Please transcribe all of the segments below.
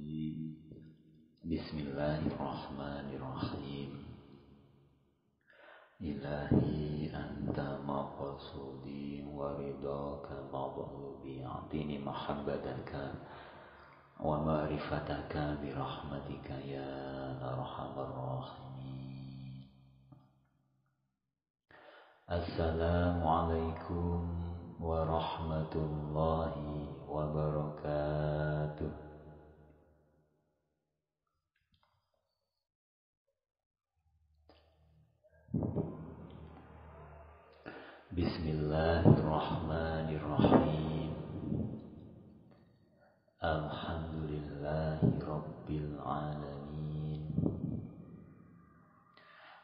الرجيم بسم الله الرحمن الرحيم إلهي أنت مقصودي ورضاك مطلوبي أعطني محبتك ومعرفتك برحمتك يا أرحم الراحمين. السلام عليكم ورحمة الله وبركاته. Bismillahirrahmanirrahim. Alhamdulillahi Rabbil Alamin.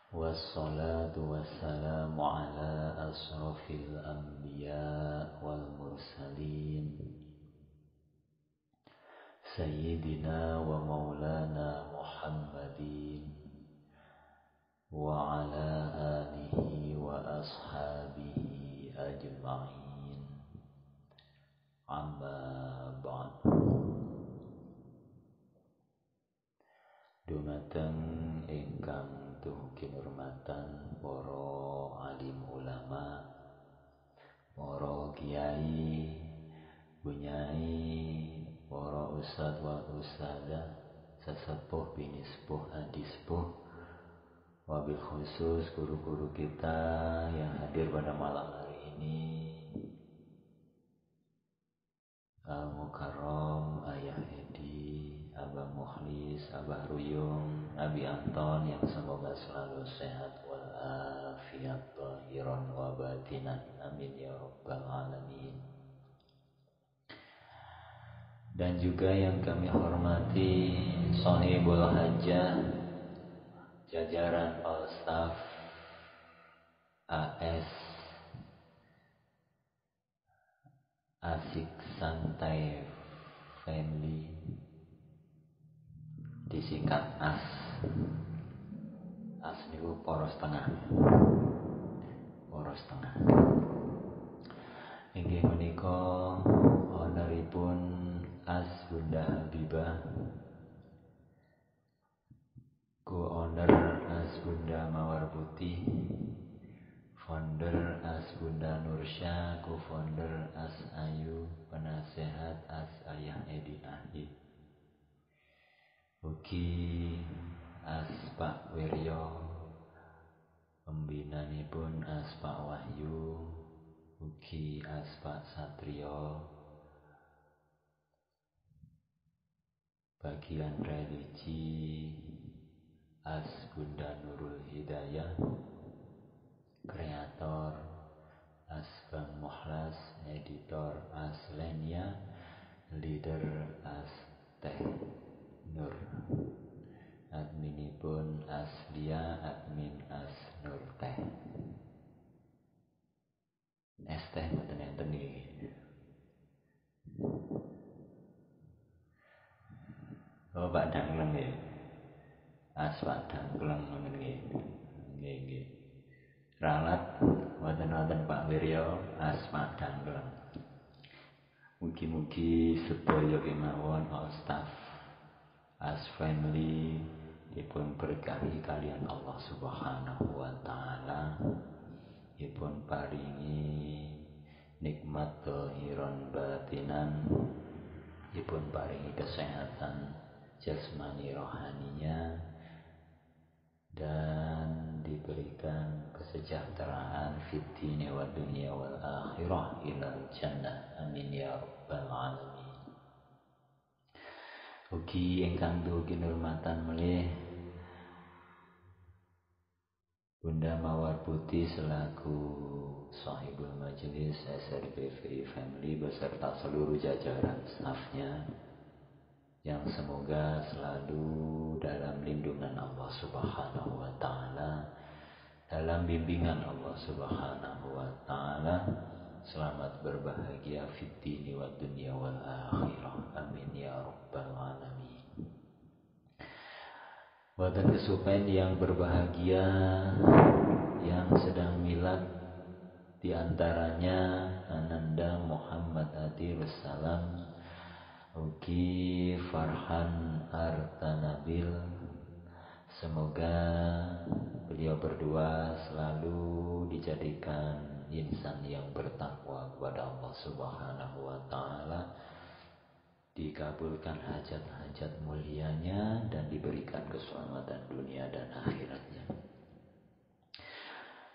Wassalatu wassalamu ala asrafil anbiya wal mursalin Sayyidina wa maulana Muhammadin wa ala alihi wa ashabihi ajma'in. Amma ba'd. Dumateng ingkang tuhu kinurmatan para alim ulama, para kiai, bunyai, para ustad wal ustadzah, sesepuh bini sepuh adi sepuh, wabil khusus guru-guru kita yang hadir pada malam hari ini, Al-Mukarram, Ayah Edi, Abah Mukhlis, Abah Ruyung, Abi Anton yang semoga selalu sehat walafiat zahiran wa batinan. Amin ya rabbal alamin. Dan juga yang kami hormati Shahibul Hajjah, jajaran all staff AS Asik Santai Family, disingkat AS. AS niku poros tengah. Poros tengah. Inggih menika honoripun AS Bunda Habibah, co-owner AS Bunda Mawar Putih, founder AS Bunda Nursya, co-founder AS Ayu, penasehat AS Ayah Edi Ahy. Ugi AS Pak Wiryo, pembinanipun AS Pak Wahyu, ugi AS Pak Satrio, bagian religi AS Bunda Nurul Hidayah, kreator AS Bang Mukhlas, editor AS Lenia, leader AS Teh Nur, adminipun AS Lia, admin AS Nur Teh. Es teh mboten enten nggih. Oh, Pak Dangleng nggih. AS Pak Dangleng ngoten nggih. Nggih, nggih. Ralat wonten Pak Wiryo, AS Pak Dangleng. Mugi-mugi sedaya kemawon all staff AS family dipun berkahi kalian Allah Subhanahu wa taala, dipun paringi nikmat zahiran batinan, dipun paringi kesehatan jasmani rohaninya, dan diberikan kesejahteraan fid dini wa dunya wal akhirah ilal jannah. Amin ya rabbal alamin. Ugi ingkang dugi kinurmatan melih Bunda Mawar Putih selaku Shahibul Majelis SRBVI Family beserta seluruh jajaran stafnya, yang semoga selalu dalam lindungan Allah Subhanahu wa taala, dalam bimbingan Allah Subhanahu wa taala, selamat berbahagia fid dini wad dunya wal akhirah. Amin ya rabbal alamin. Badan kesupen yang berbahagia yang sedang milad, di antaranya Ananda Muhammad Atirus Salam Uki Farhan Artanabil. Semoga beliau berdua selalu dijadikan insan yang bertakwa kepada Allah Subhanahu wa taala, dikabulkan hajat-hajat mulianya dan diberikan keselamatan dunia dan akhiratnya.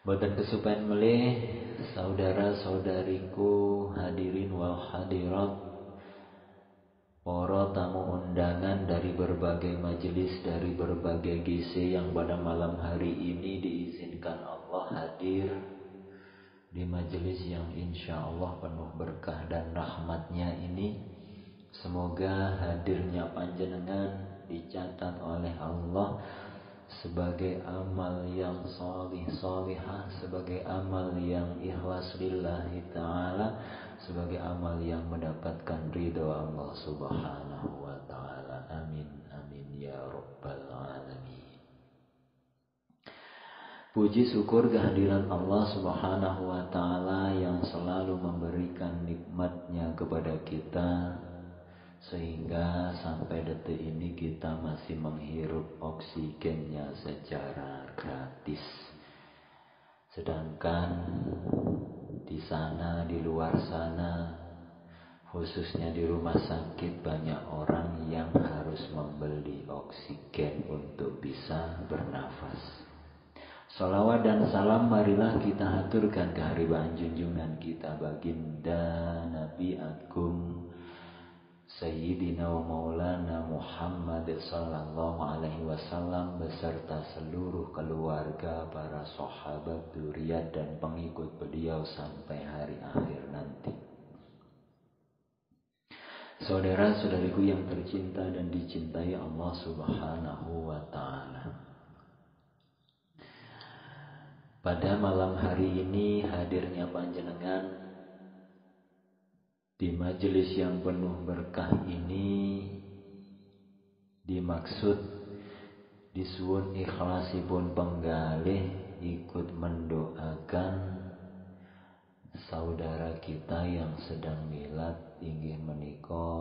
Boten kesupen melih saudara-saudariku hadirin wal hadirat, para tamu undangan dari berbagai majelis, dari berbagai GC yang pada malam hari ini diizinkan Allah hadir di majelis yang insya Allah penuh berkah dan rahmatnya ini. Semoga hadirnya panjenengan dicatat oleh Allah sebagai amal yang solihah, sebagai amal yang ikhlas lillahi ta'ala, sebagai amal yang mendapatkan ridho Allah Subhanahu wa ta'ala. Amin amin ya rabbal alamin. Puji syukur kehadirat Allah Subhanahu wa ta'ala yang selalu memberikan nikmatnya kepada kita, sehingga sampai detik ini kita masih menghirup oksigennya secara gratis. Sedangkan di sana, di luar sana, khususnya di rumah sakit, banyak orang yang harus membeli oksigen untuk bisa bernafas. Salawat dan salam marilah kita haturkan kehadiran junjungan kita baginda Nabi Agung Sayyidina wa Maulana Muhammad sallallahu alaihi wasallam beserta seluruh keluarga, para sahabat, dzurriyyat dan pengikut beliau sampai hari akhir nanti. Saudara-saudariku yang tercinta dan dicintai Allah Subhanahu wa taala. Pada malam hari ini hadirnya panjenengan di majelis yang penuh berkah ini dimaksud disuwun ikhlasipun penggalih ikut mendoakan saudara kita yang sedang milad, inggih menika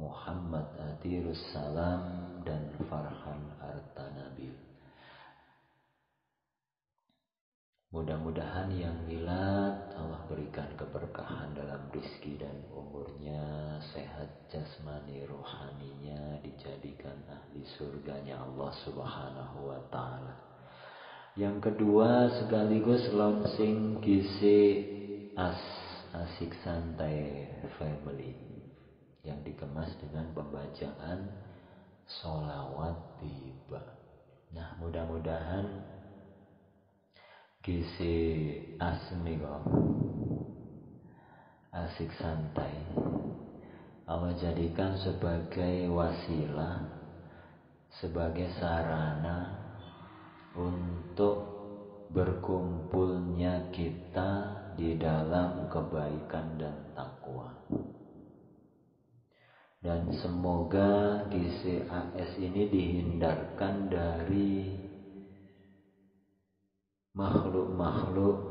Muhammad Atirus Salam dan Farhan Artanabil. Mudah-mudahan yang milad Allah berikan keberkahan dalam rizki dan umurnya, sehat jasmani rohaninya, dijadikan ahli surganya Allah Subhanahu wa ta'ala. Yang kedua sekaligus launching GC Asik Santai Family yang dikemas dengan pembacaan sholawat tiba. Nah, mudah-mudahan GC Asmiko Asik Santai Allah jadikan sebagai wasilah, sebagai sarana untuk berkumpulnya kita di dalam kebaikan dan takwa. Dan semoga GCAS ini dihindarkan dari makhluk-makhluk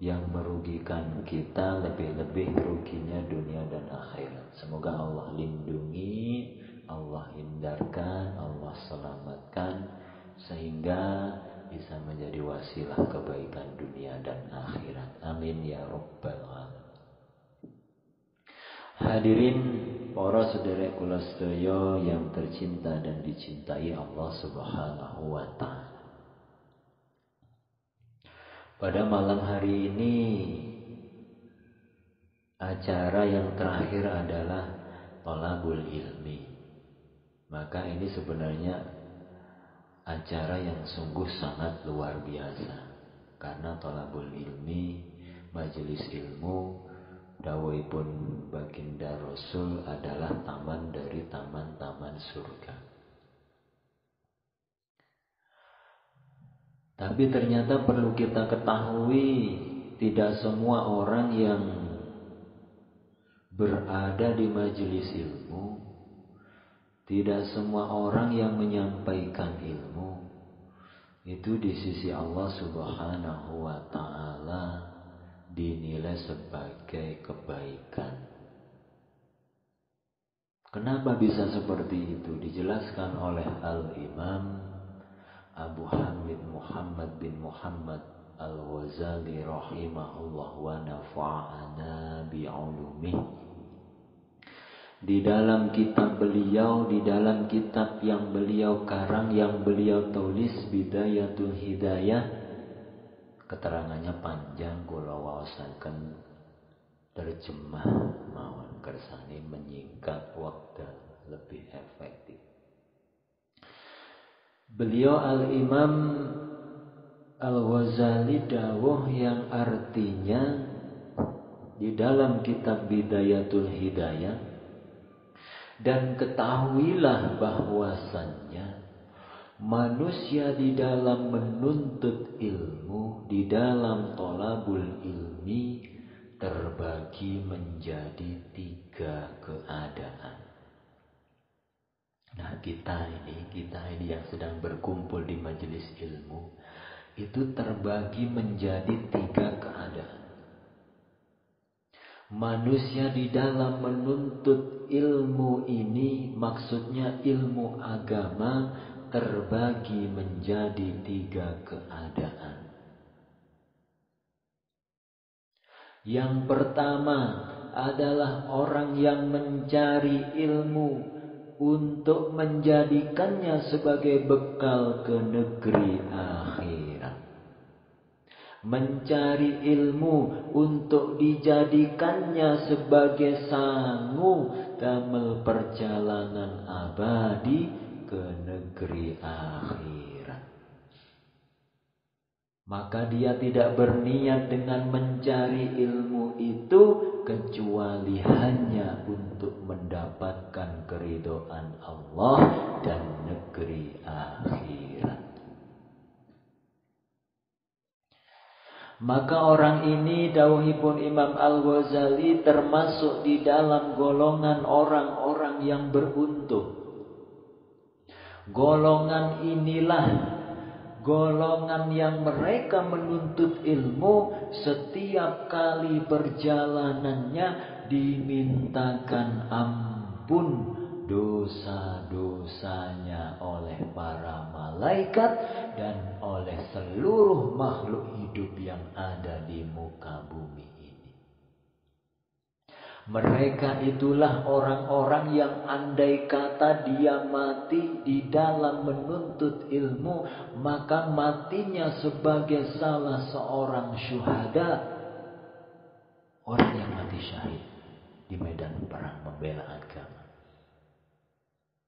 yang merugikan kita, lebih-lebih ruginya dunia dan akhirat. Semoga Allah lindungi, Allah hindarkan, Allah selamatkan, sehingga bisa menjadi wasilah kebaikan dunia dan akhirat. Amin ya rabbal alamin. Hadirin para sederek kula sedaya yang tercinta dan dicintai Allah Subhanahu wa taala. Pada malam hari ini acara yang terakhir adalah Thalabul Ilmi. Maka ini sebenarnya acara yang sungguh sangat luar biasa. Karena Thalabul Ilmi, majelis ilmu, dawuhipun baginda Rasul adalah taman dari taman-taman surga. Tapi ternyata perlu kita ketahui, tidak semua orang yang berada di majelis ilmu, tidak semua orang yang menyampaikan ilmu, itu di sisi Allah Subhanahu wa ta'ala dinilai sebagai kebaikan. Kenapa bisa seperti itu? Dijelaskan oleh Al-Imam Abu Hamid Muhammad bin Muhammad Al-Ghazali rahimahullah wa nafa'ana bi'ulumih. Di dalam kitab beliau, di dalam kitab yang beliau karang, yang beliau tulis, Bidayatul Hidayah, keterangannya panjang, kula waosaken terjemah mawon kersane menyingkat wekdal lebih efektif. Beliau Al-Imam Al-Ghazali dawuh yang artinya di dalam kitab Bidayatul Hidayah, dan ketahuilah bahwasannya manusia di dalam menuntut ilmu, di dalam tolabul ilmi, terbagi menjadi 3 keadaan. Nah, kita ini yang sedang berkumpul di majelis ilmu, itu terbagi menjadi 3 keadaan. Manusia di dalam menuntut ilmu ini, maksudnya ilmu agama, terbagi menjadi 3 keadaan. Yang pertama adalah orang yang mencari ilmu untuk menjadikannya sebagai bekal ke negeri akhirat. Mencari ilmu untuk dijadikannya sebagai sangu damel perjalanan abadi ke negeri akhirat. Maka dia tidak berniat dengan mencari ilmu itu kecuali hanya untuk mendapatkan keridhaan Allah dan negeri akhirat. Maka orang ini, dawuhipun Imam Al-Ghazali, termasuk di dalam golongan orang-orang yang beruntung. Golongan inilah golongan yang mereka menuntut ilmu, setiap kali perjalanannya dimintakan ampun dosa-dosanya oleh para malaikat dan oleh seluruh makhluk hidup yang ada di muka bumi ini. Mereka itulah orang-orang yang andai kata dia mati di dalam menuntut ilmu, maka matinya sebagai salah seorang syuhada. Orang yang mati syahid di medan perang membela agama.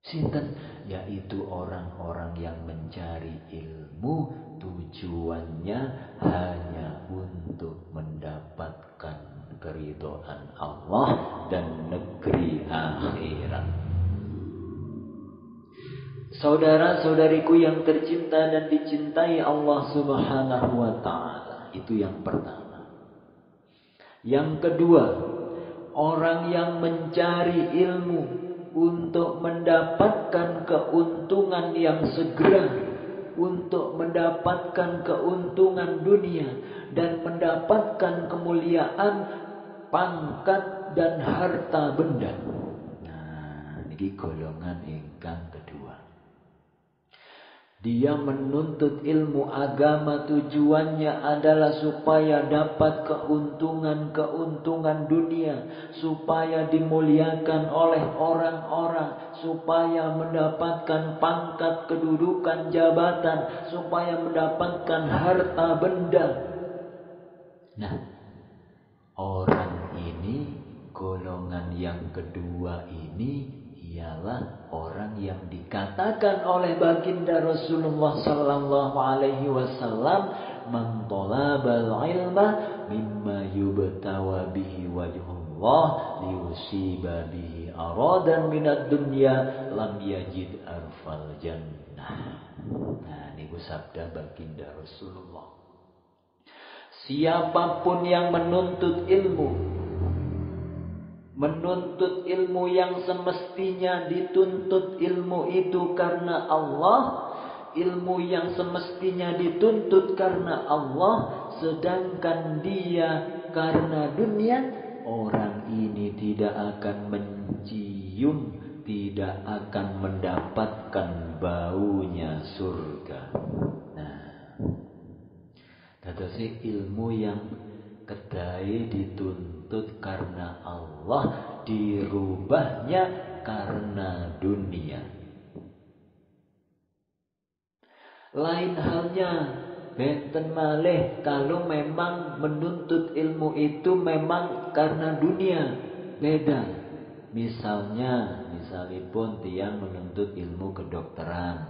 Sinten? Yaitu orang-orang yang mencari ilmu, tujuannya hanya untuk mendapatkan keridhaan Allah dan negeri akhirat. Saudara-saudariku yang tercinta dan dicintai Allah Subhanahu wa ta'ala. Itu yang pertama. Yang kedua, orang yang mencari ilmu untuk mendapatkan keuntungan yang segera, untuk mendapatkan keuntungan dunia dan mendapatkan kemuliaan, pangkat dan harta benda. Nah, ini golongan ingkang kedua. Dia menuntut ilmu agama, tujuannya adalah supaya dapat keuntungan dunia, supaya dimuliakan oleh orang-orang, supaya mendapatkan pangkat, kedudukan, jabatan, supaya mendapatkan harta benda. Nah, orang ini, golongan yang kedua ini, ialah orang yang dikatakan oleh baginda Rasulullah sallallahu alaihi wasallam, man talabal ilma mimma yubtawa bihi wajhullah liusiba bihi aradan minad dunya lam yajid arfal jannah. Nah, niku sabda baginda Rasulullah. Siapapun yang menuntut ilmu yang semestinya dituntut ilmu itu karena Allah, ilmu yang semestinya dituntut karena Allah, sedangkan dia karena dunia, orang ini tidak akan mencium tidak akan mendapatkan baunya surga. Nah, dadose ilmu yang kedai dituntut karena Allah, dirubahnya karena dunia. Lain halnya benten malih kalau memang menuntut ilmu itu memang karena dunia, beda. Misalipun tiang menuntut ilmu kedokteran.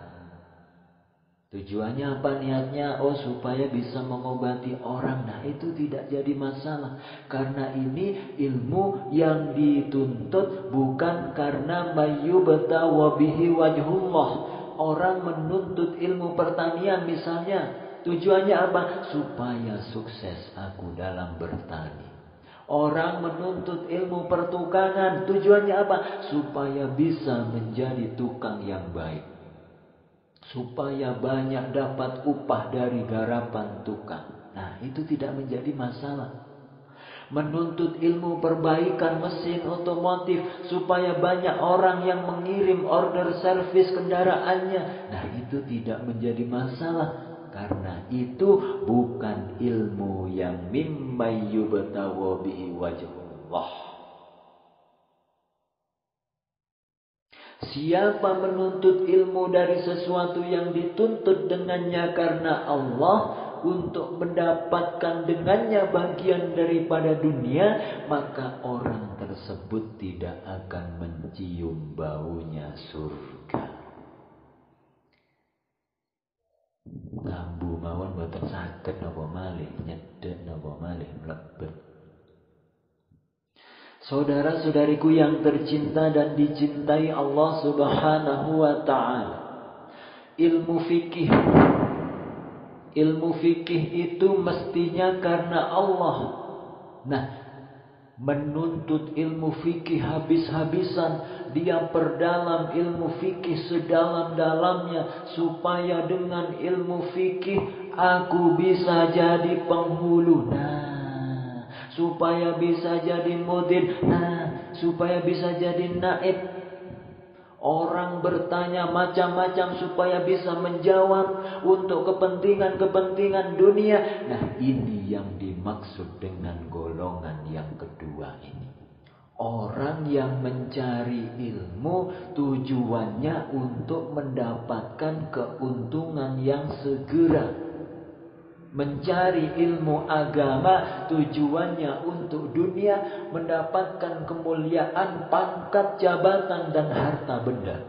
Tujuannya apa niatnya? Oh, supaya bisa mengobati orang. Nah, itu tidak jadi masalah. Karena ini ilmu yang dituntut bukan karena mayyubta wa bihi wajhullah. Orang menuntut ilmu pertanian misalnya. Tujuannya apa? Supaya sukses aku dalam bertani. Orang menuntut ilmu pertukangan. Tujuannya apa? Supaya bisa menjadi tukang yang baik. Supaya banyak dapat upah dari garapan tukang. Nah, itu tidak menjadi masalah. Menuntut ilmu perbaikan mesin otomotif supaya banyak orang yang mengirim order servis kendaraannya. Nah, itu tidak menjadi masalah. Karena itu bukan ilmu yang mimma yubtawa bihi wajhullah. Siapa menuntut ilmu dari sesuatu yang dituntut dengannya karena Allah untuk mendapatkan dengannya bagian daripada dunia, maka orang tersebut tidak akan mencium baunya surga. Lambu mawon boten saged napa malih nyedhek napa malih mlebet. Saudara-saudariku yang tercinta dan dicintai Allah Subhanahu wa taala. Ilmu fikih itu mestinya karena Allah. Nah, menuntut ilmu fikih habis-habisan, dia perdalam ilmu fikih sedalam-dalamnya supaya dengan ilmu fikih aku bisa jadi penghulu. Nah, supaya bisa jadi mudir. Nah, supaya bisa jadi naib. Orang bertanya macam-macam supaya bisa menjawab untuk kepentingan-kepentingan dunia. Nah, ini yang dimaksud dengan golongan yang kedua ini. Orang yang mencari ilmu tujuannya untuk mendapatkan keuntungan yang segera. Mencari ilmu agama tujuannya untuk dunia, mendapatkan kemuliaan, pangkat, jabatan, dan harta benda.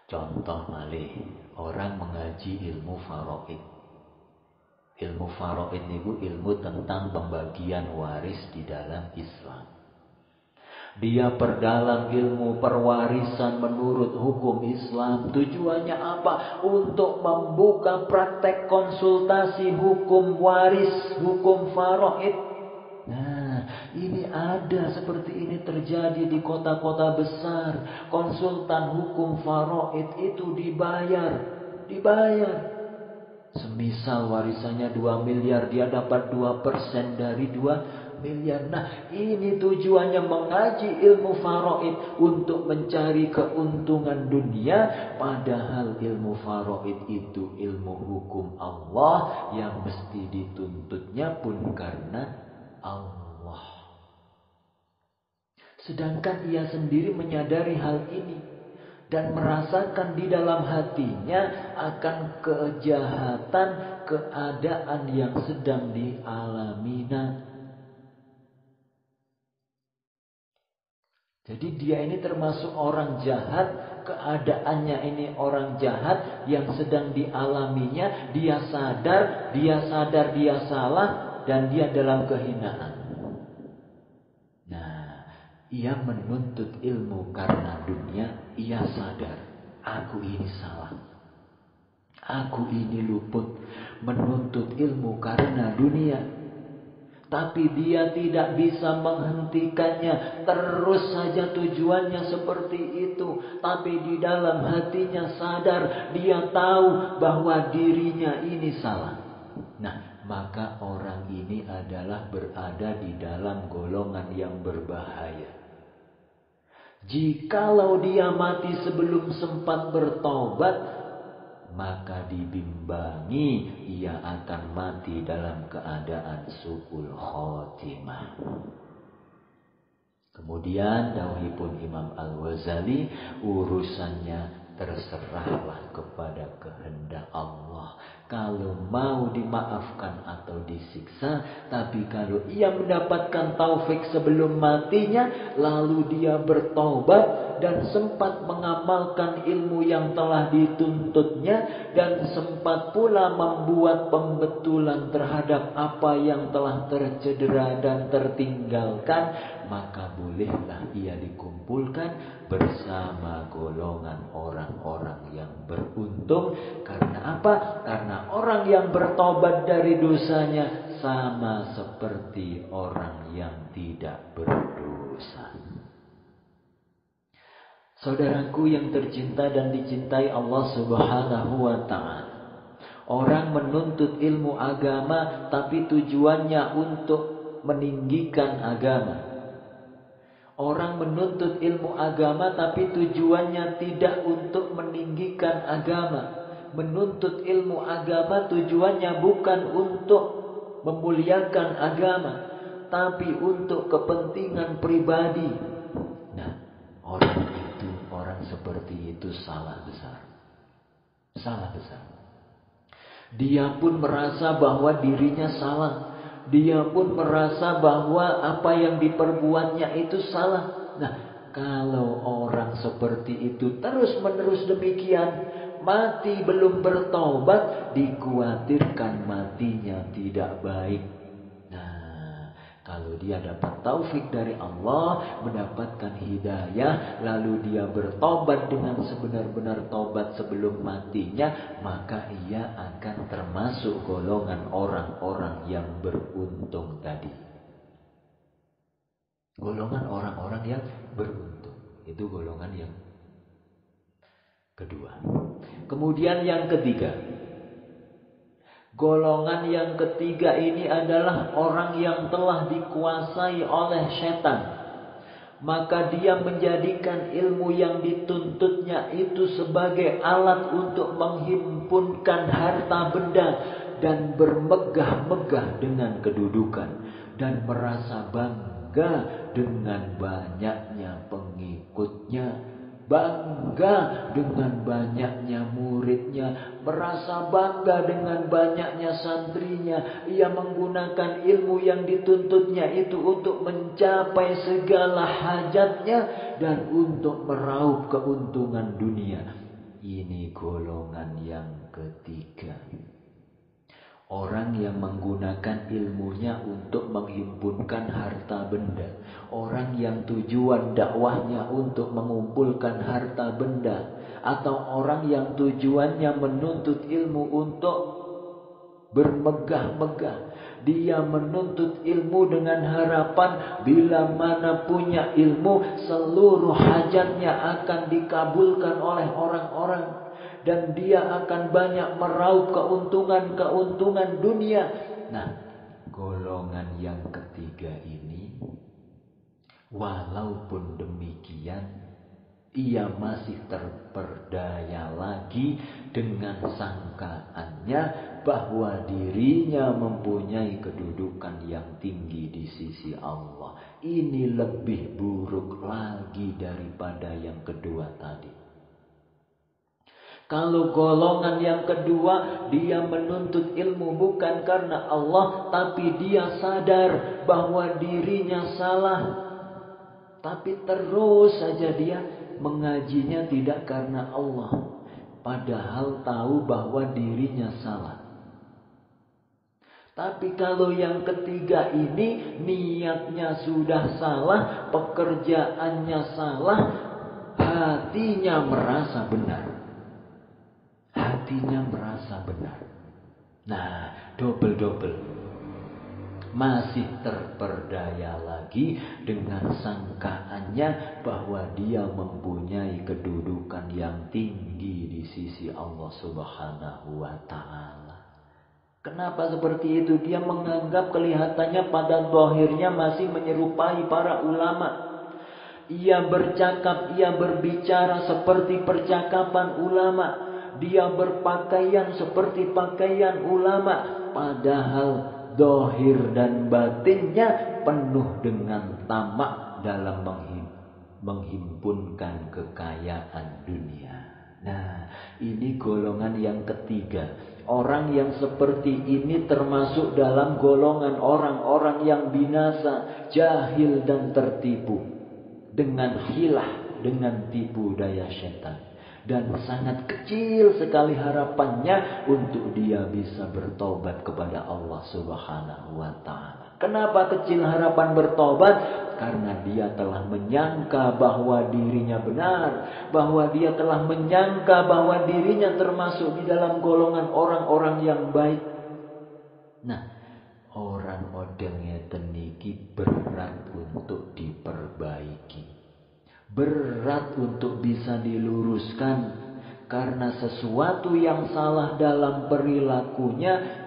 Contoh malih, orang mengaji ilmu faraid. Ilmu faraid niku ilmu tentang pembagian waris di dalam Islam. Dia perdalam ilmu perwarisan menurut hukum Islam. Tujuannya apa? Untuk membuka praktek konsultasi hukum waris, hukum faraid. Nah, ini ada seperti ini terjadi di kota-kota besar. Konsultan hukum faraid itu dibayar. Semisal warisannya 2 miliar, dia dapat 2% dari 2 miliar. Nah, ini tujuannya mengaji ilmu faraid untuk mencari keuntungan dunia. Padahal ilmu faraid itu ilmu hukum Allah yang mesti dituntutnya pun karena Allah. Sedangkan ia sendiri menyadari hal ini. Dan merasakan di dalam hatinya akan kejahatan keadaan yang sedang dialaminya. Jadi dia ini termasuk orang jahat, keadaannya ini orang jahat yang sedang dialaminya. Dia sadar dia salah dan dia dalam kehinaan. Nah, ia menuntut ilmu karena dunia, ia sadar, aku ini salah. Aku ini luput, menuntut ilmu karena dunia. Tapi dia tidak bisa menghentikannya. Terus saja tujuannya seperti itu. Tapi di dalam hatinya sadar, dia tahu bahwa dirinya ini salah. Nah, maka orang ini adalah berada di dalam golongan yang berbahaya. Jikalau dia mati sebelum sempat bertobat, maka dibimbangi ia akan mati dalam keadaan su'ul khotimah. Kemudian dawuhipun Imam Al-Ghazali, urusannya terserahlah kepada kehendak Allah. Kalau mau dimaafkan atau disiksa, tapi kalau ia mendapatkan taufik sebelum matinya, lalu dia bertobat dan sempat mengamalkan ilmu yang telah dituntutnya, dan sempat pula membuat pembetulan terhadap apa yang telah tercedera dan tertinggalkan, maka bolehlah ia dikumpulkan bersama golongan orang-orang yang beruntung. Karena apa? Karena orang yang bertobat dari dosanya sama seperti orang yang tidak berdosa. Saudaraku yang tercinta dan dicintai Allah Subhanahu wa ta'ala, orang menuntut ilmu agama tapi tujuannya untuk meninggikan agama. Orang menuntut ilmu agama tapi tujuannya tidak untuk meninggikan agama. Menuntut ilmu agama tujuannya bukan untuk memuliakan agama, tapi untuk kepentingan pribadi. Nah, orang seperti itu salah besar. Salah besar. Dia pun merasa bahwa dirinya salah. Dia pun merasa bahwa apa yang diperbuatnya itu salah. Nah, kalau orang seperti itu terus-menerus demikian, mati belum bertobat, dikhawatirkan matinya tidak baik. Nah, kalau dia dapat taufik dari Allah, mendapatkan hidayah, lalu dia bertobat dengan sebenar-benar tobat sebelum matinya, maka ia akan termasuk golongan orang-orang yang beruntung tadi. Golongan orang-orang yang beruntung. Itu golongan yang kedua. Kemudian yang ketiga. Golongan yang ketiga ini adalah orang yang telah dikuasai oleh setan. Maka dia menjadikan ilmu yang dituntutnya itu sebagai alat untuk menghimpunkan harta benda dan bermegah-megah dengan kedudukan, dan merasa bangga dengan banyaknya pengikutnya, bangga dengan banyaknya muridnya, merasa bangga dengan banyaknya santrinya. Ia menggunakan ilmu yang dituntutnya itu untuk mencapai segala hajatnya dan untuk meraup keuntungan dunia. Ini golongan yang ketiga. Orang yang menggunakan ilmunya untuk menghimpunkan harta benda. Orang yang tujuan dakwahnya untuk mengumpulkan harta benda. Atau orang yang tujuannya menuntut ilmu untuk bermegah-megah. Dia menuntut ilmu dengan harapan bila mana punya ilmu, seluruh hajatnya akan dikabulkan oleh orang-orang. Dan dia akan banyak meraup keuntungan dunia. Nah, golongan yang ketiga ini, walaupun demikian, ia masih terperdaya lagi dengan sangkaannya bahwa dirinya mempunyai kedudukan yang tinggi di sisi Allah. Ini lebih buruk lagi daripada yang kedua tadi. Kalau golongan yang kedua, dia menuntut ilmu bukan karena Allah, tapi dia sadar bahwa dirinya salah. Tapi terus saja dia mengajinya tidak karena Allah, padahal tahu bahwa dirinya salah. Tapi kalau yang ketiga ini, niatnya sudah salah, pekerjaannya salah, hatinya merasa benar. Hatinya merasa benar. Nah, double. Masih terperdaya lagi dengan sangkaannya bahwa dia mempunyai kedudukan yang tinggi di sisi Allah Subhanahu wa ta'ala. Kenapa seperti itu? Dia menganggap kelihatannya pada zahirnya masih menyerupai para ulama. Ia bercakap, ia berbicara seperti percakapan ulama. Dia berpakaian seperti pakaian ulama. Padahal zahir dan batinnya penuh dengan tamak dalam menghimpunkan kekayaan dunia. Nah, ini golongan yang ketiga. Orang yang seperti ini termasuk dalam golongan orang-orang yang binasa, jahil dan tertipu. Dengan hilah, dengan tipu daya setan. Dan sangat kecil sekali harapannya untuk dia bisa bertobat kepada Allah Subhanahu wa ta'ala. Kenapa kecil harapan bertobat? Karena dia telah menyangka bahwa dirinya benar. Bahwa dia telah menyangka bahwa dirinya termasuk di dalam golongan orang-orang yang baik. Nah, orang model ngeten niki berat untuk diperbaiki. Berat untuk bisa diluruskan. Karena sesuatu yang salah dalam perilakunya,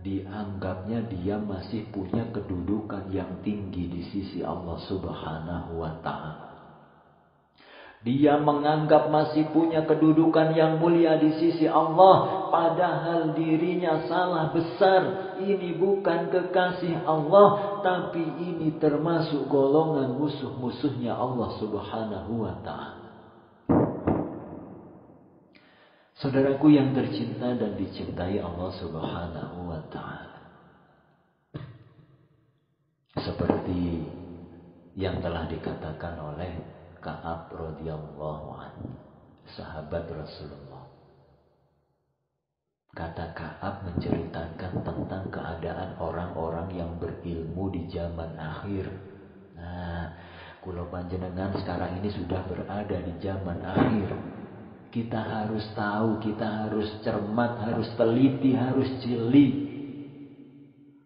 dianggapnya dia masih punya kedudukan yang tinggi di sisi Allah Subhanahu wa ta'ala. Dia menganggap masih punya kedudukan yang mulia di sisi Allah. Padahal dirinya salah besar. Ini bukan kekasih Allah. Tapi ini termasuk golongan musuh-musuhnya Allah Subhanahu wa ta'ala. Saudaraku yang tercinta dan dicintai Allah Subhanahu wa ta'ala. Seperti yang telah dikatakan oleh Ka'ab radhiyallahu anhu, sahabat Rasulullah. Kata Ka'ab menceritakan tentang keadaan orang-orang yang berilmu di zaman akhir. Nah, kula panjenengan sekarang ini sudah berada di zaman akhir. Kita harus tahu, kita harus cermat, harus teliti, harus jeli.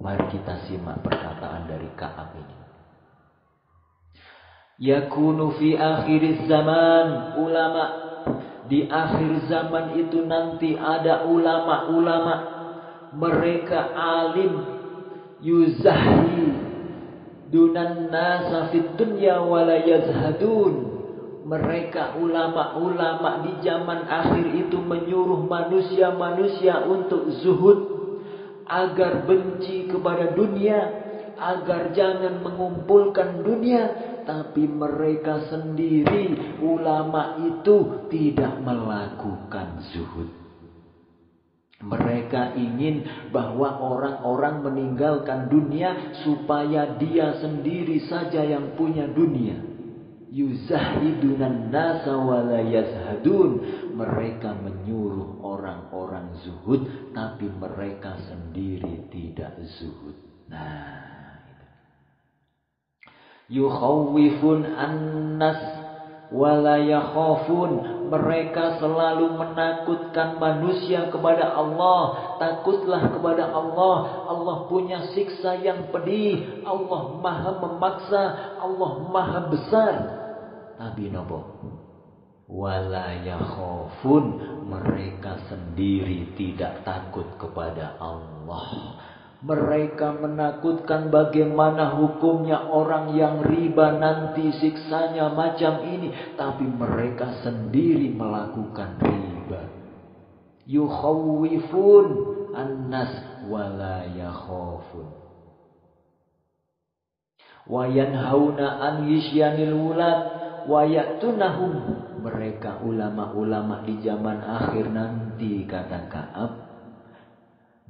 Mari kita simak perkataan dari Ka'ab ini. Yakunu fi akhir zaman ulama. Di akhir zaman itu nanti ada ulama-ulama. Mereka alim. Yuzahi dunan nasa fid dunya wala yazhadun. Mereka ulama-ulama di zaman akhir itu menyuruh manusia-manusia untuk zuhud. Agar benci kepada dunia. Agar jangan mengumpulkan dunia. Tapi mereka sendiri, ulama itu tidak melakukan zuhud. Mereka ingin bahwa orang-orang meninggalkan dunia supaya dia sendiri saja yang punya dunia. Yuzahidunan nasa wala yazhadun. Mereka menyuruh orang-orang zuhud, tapi mereka sendiri tidak zuhud. Nah, yukhawwifun annas wala yakhafun. Mereka selalu menakutkan manusia kepada Allah. Takutlah kepada Allah. Allah punya siksa yang pedih. Allah maha memaksa. Allah maha besar. Tapi nopo? Wala yakhafun. Mereka sendiri tidak takut kepada Allah. Mereka menakutkan bagaimana hukumnya orang yang riba nanti siksanya macam ini. Tapi mereka sendiri melakukan riba. Yukhawwifun annas wala yakhafun. Wa yanhauna an yisyanil wulad wa ya'tunahum. Mereka ulama-ulama di zaman akhir nanti, kata Ka'ab.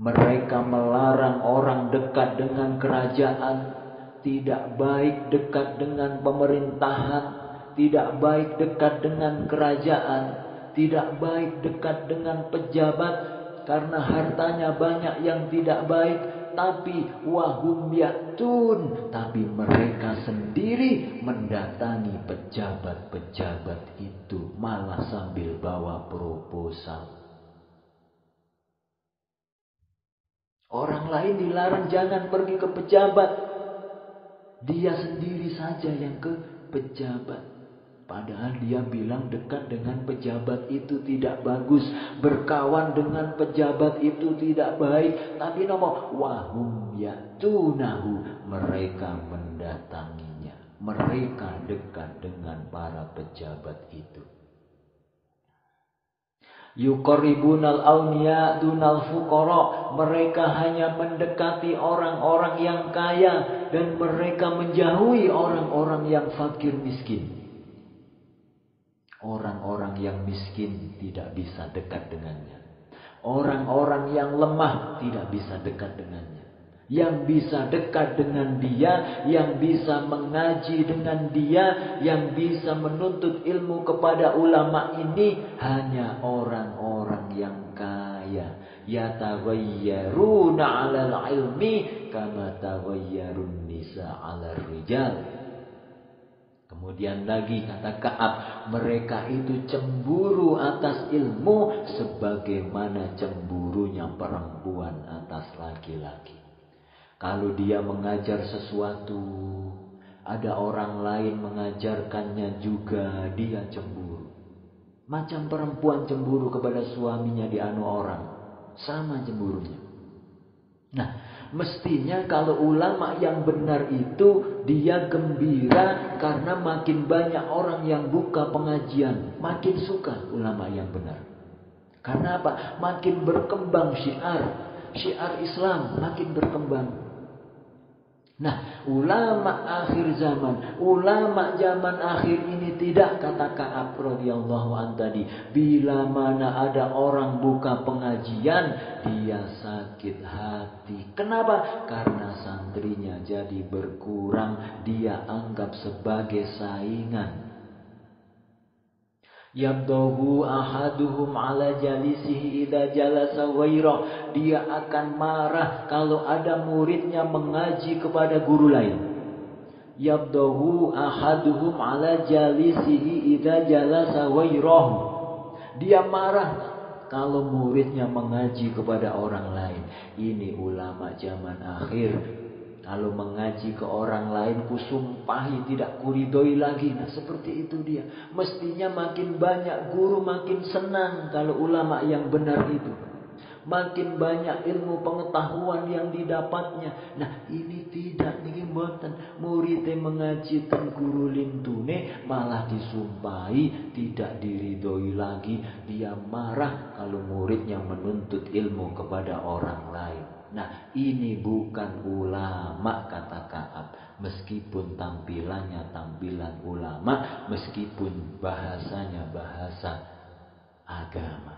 Mereka melarang orang dekat dengan kerajaan. Tidak baik dekat dengan pemerintahan. Tidak baik dekat dengan kerajaan. Tidak baik dekat dengan pejabat. Karena hartanya banyak yang tidak baik. Tapi wahum ya'tun. Tapi mereka sendiri mendatangi pejabat-pejabat itu. Malah sambil bawa proposal. Orang lain dilarang jangan pergi ke pejabat. Dia sendiri saja yang ke pejabat. Padahal dia bilang dekat dengan pejabat itu tidak bagus. Berkawan dengan pejabat itu tidak baik. Tapi wahum ya'tunahu. Mereka mendatanginya. Mereka dekat dengan para pejabat itu. Yuqarribunal awniya dunal fuqara. Mereka hanya mendekati orang-orang yang kaya dan mereka menjauhi orang-orang yang fakir miskin. Orang-orang yang miskin tidak bisa dekat dengannya. Orang-orang yang lemah tidak bisa dekat dengannya. Yang bisa dekat dengan dia, yang bisa mengaji dengan dia, yang bisa menuntut ilmu kepada ulama ini hanya orang-orang yang kaya. Yataghayyaruna 'alal ilmi kama taghayyarun nisa 'alal rijal. Kemudian lagi kata Ka'ab, mereka itu cemburu atas ilmu sebagaimana cemburunya perempuan atas laki-laki. Kalau dia mengajar sesuatu, ada orang lain mengajarkannya juga, dia cemburu. Macam perempuan cemburu kepada suaminya dianu orang. Sama cemburunya. Nah, mestinya kalau ulama yang benar itu dia gembira karena makin banyak orang yang buka pengajian. Makin suka ulama yang benar. Karena apa? Makin berkembang syiar. Syiar Islam makin berkembang. Nah, ulama akhir zaman, ulama zaman akhir ini tidak, kata Ka'ab radhiyallahu an tadi, bila mana ada orang buka pengajian, dia sakit hati. Kenapa? Karena santrinya jadi berkurang, dia anggap sebagai saingan. Yabdahu ahaduhum ala jalisihi idza jalasa ghairah. Dia akan marah kalau ada muridnya mengaji kepada guru lain. Yabdahu ahaduhum ala jalisihi idza jalasa ghairah. Dia marah kalau muridnya mengaji kepada orang lain. Ini ulama zaman akhir. Kalau mengaji ke orang lain, kusumpahi tidak kuridoi lagi. Nah, seperti itu dia. Mestinya makin banyak guru makin senang kalau ulama yang benar itu. Makin banyak ilmu pengetahuan yang didapatnya. Nah, ini tidak niki mboten. Muridnya mengaji ten guru lintune malah disumpahi, tidak diridoi lagi. Dia marah kalau muridnya menuntut ilmu kepada orang lain. Nah, ini bukan ulama, kata Ka'ab. Meskipun tampilannya tampilan ulama, meskipun bahasanya bahasa agama.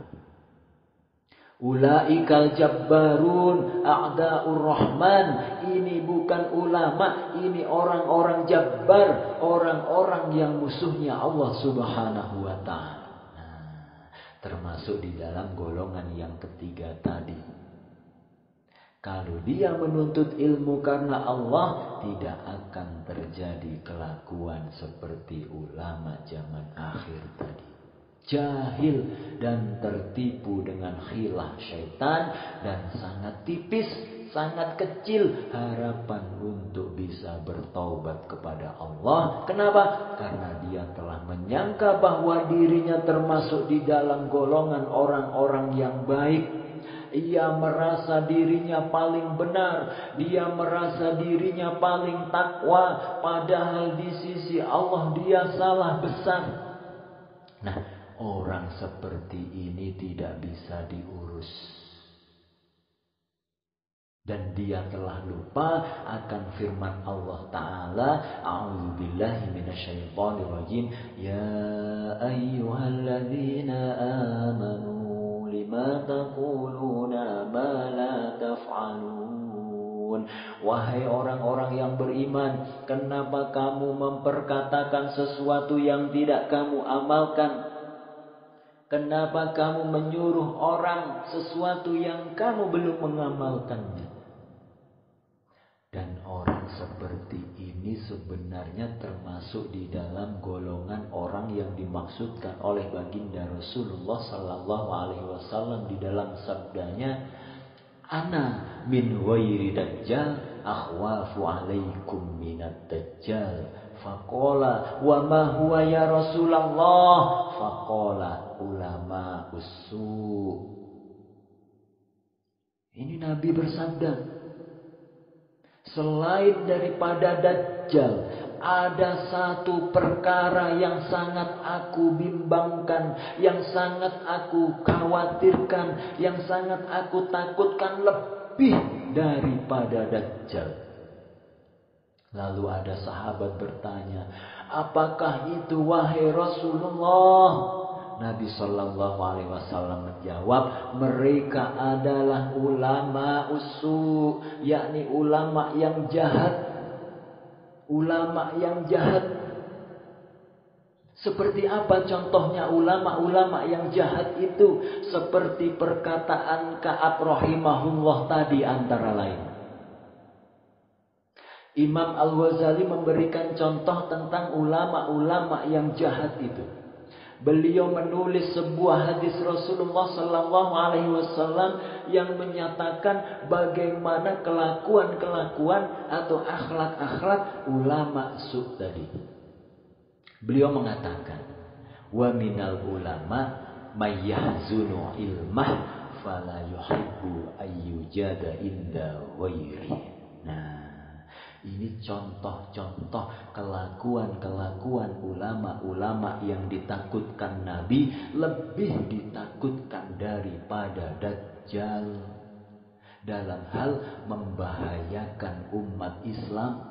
Ulaikal jabbarun a'da'ur rahman. Ini bukan ulama, ini orang-orang jabbar, orang-orang yang musuhnya Allah Subhanahu wa taala. Nah, termasuk di dalam golongan yang ketiga tadi. Kalau dia menuntut ilmu karena Allah, tidak akan terjadi kelakuan seperti ulama zaman akhir tadi. Jahil dan tertipu dengan khilah syaitan, dan sangat tipis, sangat kecil harapan untuk bisa bertaubat kepada Allah. Kenapa? Karena dia telah menyangka bahwa dirinya termasuk di dalam golongan orang-orang yang baik. Ia merasa dirinya paling benar. Dia merasa dirinya paling takwa. Padahal di sisi Allah dia salah besar. Nah, orang seperti ini tidak bisa diurus. Dan dia telah lupa akan firman Allah Ta'ala. A'udzubillahi minasyaitonirrajim. Ya ayyuhalladzina amanu lima taquluna ma la taf'alun. Wahai orang-orang yang beriman, kenapa kamu memperkatakan sesuatu yang tidak kamu amalkan? Kenapa kamu menyuruh orang sesuatu yang kamu belum mengamalkannya? Dan orang seperti ini sebenarnya termasuk di dalam golongan orang yang dimaksudkan oleh baginda Rasulullah sallallahu alaihi wasallam di dalam sabdanya, Ana min ghairi dajjal akhwafu alaikum minad dajjal. Faqala wa ma huwa ya Rasulullah? Faqala ulama usu. Ini Nabi bersabda, selain daripada dajjal, ada satu perkara yang sangat aku bimbangkan, yang sangat aku khawatirkan, yang sangat aku takutkan lebih daripada Dajjal. Lalu ada sahabat bertanya, apakah itu wahai Rasulullah? Nabi Shallallahu Alaihi Wasallam menjawab, mereka adalah ulama usu, yakni ulama yang jahat. Ulama yang jahat. Seperti apa contohnya ulama-ulama yang jahat itu? Seperti perkataan Ka'ab rahimahullah tadi antara lain. Imam Al-Ghazali memberikan contoh tentang ulama-ulama yang jahat itu. Beliau menulis sebuah hadis Rasulullah Sallallahu Alaihi Wasallam yang menyatakan bagaimana kelakuan-kelakuan atau akhlak-akhlak ulama su tadi. Beliau mengatakan, wa minal ulama mayyahzunu ilmah fala yuhibbu ayyujada inda ghairi. Nah, ini contoh-contoh kelakuan-kelakuan ulama-ulama yang ditakutkan Nabi, lebih ditakutkan daripada Dajjal dalam hal membahayakan umat Islam.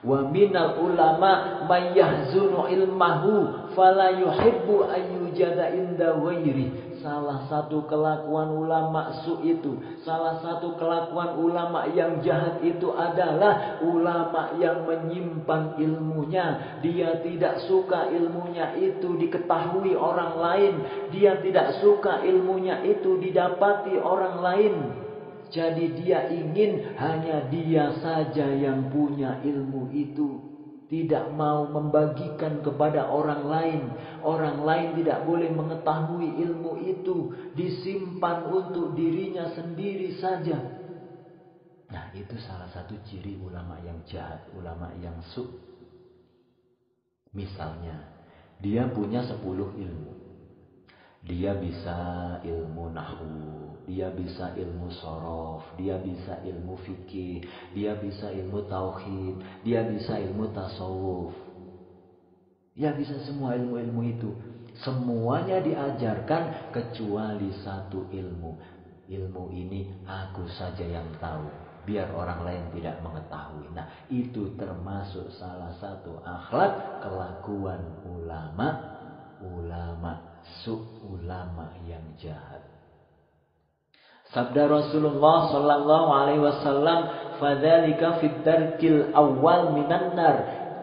Wa minal ulama may yahzunu ilmahu fala yuhibbu ayyujada inda ghairi. Salah satu kelakuan ulama su itu, salah satu kelakuan ulama yang jahat itu adalah ulama yang menyimpan ilmunya. Dia tidak suka ilmunya itu diketahui orang lain. Dia tidak suka ilmunya itu didapati orang lain. Jadi dia ingin hanya dia saja yang punya ilmu itu. Tidak mau membagikan kepada orang lain. Orang lain tidak boleh mengetahui ilmu itu. Disimpan untuk dirinya sendiri saja. Nah, itu salah satu ciri ulama yang jahat. Ulama yang su. Misalnya, dia punya 10 ilmu. Dia bisa ilmu nahwu, dia bisa ilmu sorof, dia bisa ilmu fikih, dia bisa ilmu tauhid, dia bisa ilmu tasawuf. Dia bisa semua ilmu-ilmu itu. Semuanya diajarkan kecuali satu ilmu. Ilmu ini aku saja yang tahu, biar orang lain tidak mengetahui. Nah, itu termasuk salah satu akhlak kelakuan ulama ulama yang jahat. Sabda Rasulullah sallallahu alaihi wasallam, "Fadzalika fid darkil awal minan nar."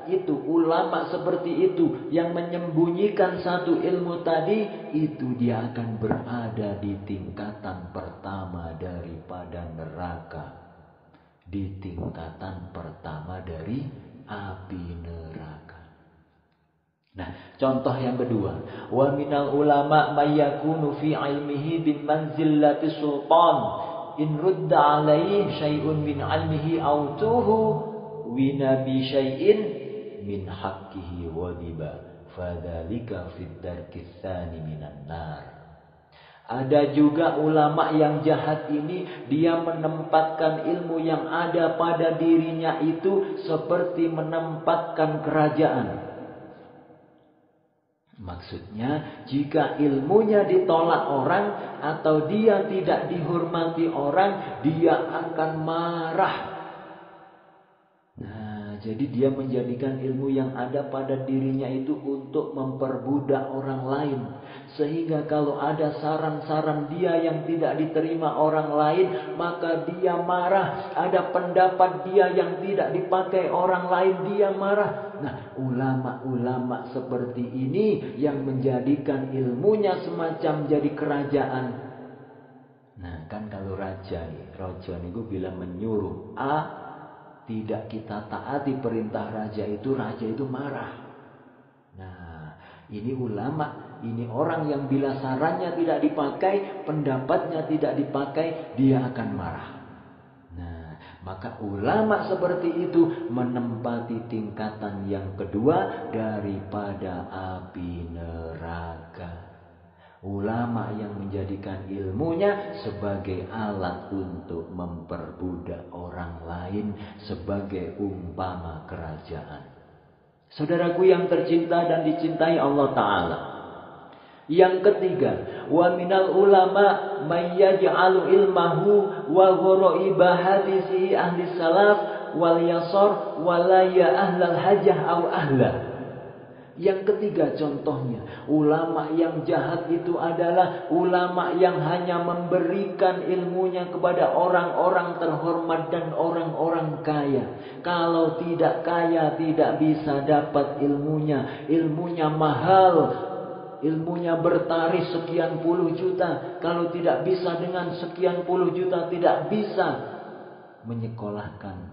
Itu ulama seperti itu yang menyembunyikan satu ilmu tadi, itu dia akan berada di tingkatan pertama daripada neraka. Di tingkatan pertama dari api neraka. Nah, contoh yang kedua, wa minal ulama may yakunu fi ilmihi bin manzilati sultan in rudda alaihi syai'un min ilmihi aw tuhu wina bi syai'in min haqqihi wadiba fadzalika fid darkis tsani minan nar. Ada juga ulama yang jahat ini, dia menempatkan ilmu yang ada pada dirinya itu seperti menempatkan kerajaan. Maksudnya, jika ilmunya ditolak orang atau dia tidak dihormati orang, dia akan marah. Nah, jadi dia menjadikan ilmu yang ada pada dirinya itu untuk memperbudak orang lain. Sehingga kalau ada saran-saran dia yang tidak diterima orang lain, maka dia marah. Ada pendapat dia yang tidak dipakai orang lain, dia marah. Nah, ulama-ulama seperti ini yang menjadikan ilmunya semacam jadi kerajaan. Nah, kan kalau raja nih gue bilang menyuruh A, tidak kita taati perintah raja itu marah. Nah, ini ulama, ini orang yang bila sarannya tidak dipakai, pendapatnya tidak dipakai, dia akan marah. Nah, maka ulama seperti itu menempati tingkatan yang kedua daripada api neraka. Ulama yang menjadikan ilmunya sebagai alat untuk memperbudak orang lain, sebagai umpama kerajaan. Saudaraku yang tercinta dan dicintai Allah Ta'ala. Yang ketiga, wa minal ulama may yaj'alu ilmahu wa ghuraiba hadisi ahli salaf wal yasar walaya ahlal hajah au ahlah. Yang ketiga contohnya, ulama yang jahat itu adalah ulama yang hanya memberikan ilmunya kepada orang-orang terhormat dan orang-orang kaya. Kalau tidak kaya tidak bisa dapat ilmunya. Ilmunya mahal, ilmunya bertarikh sekian puluh juta. Kalau tidak bisa dengan sekian puluh juta tidak bisa menyekolahkan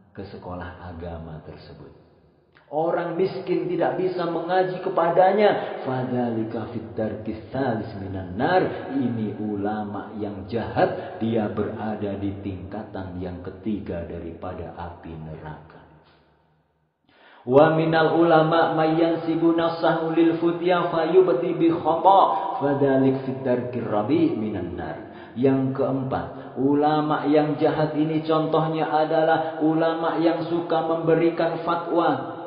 ke sekolah agama tersebut. Orang miskin tidak bisa mengaji kepadanya. Fadzalika fid darkis salis minan nar. Ini ulama yang jahat, dia berada di tingkatan yang ketiga daripada api neraka. Wa minal ulama may yansibu nafsahu lil futya fayubti bi khata. Fadzalik fid darkir rabi minan nar. Yang keempat, ulama yang jahat ini contohnya adalah ulama yang suka memberikan fatwa.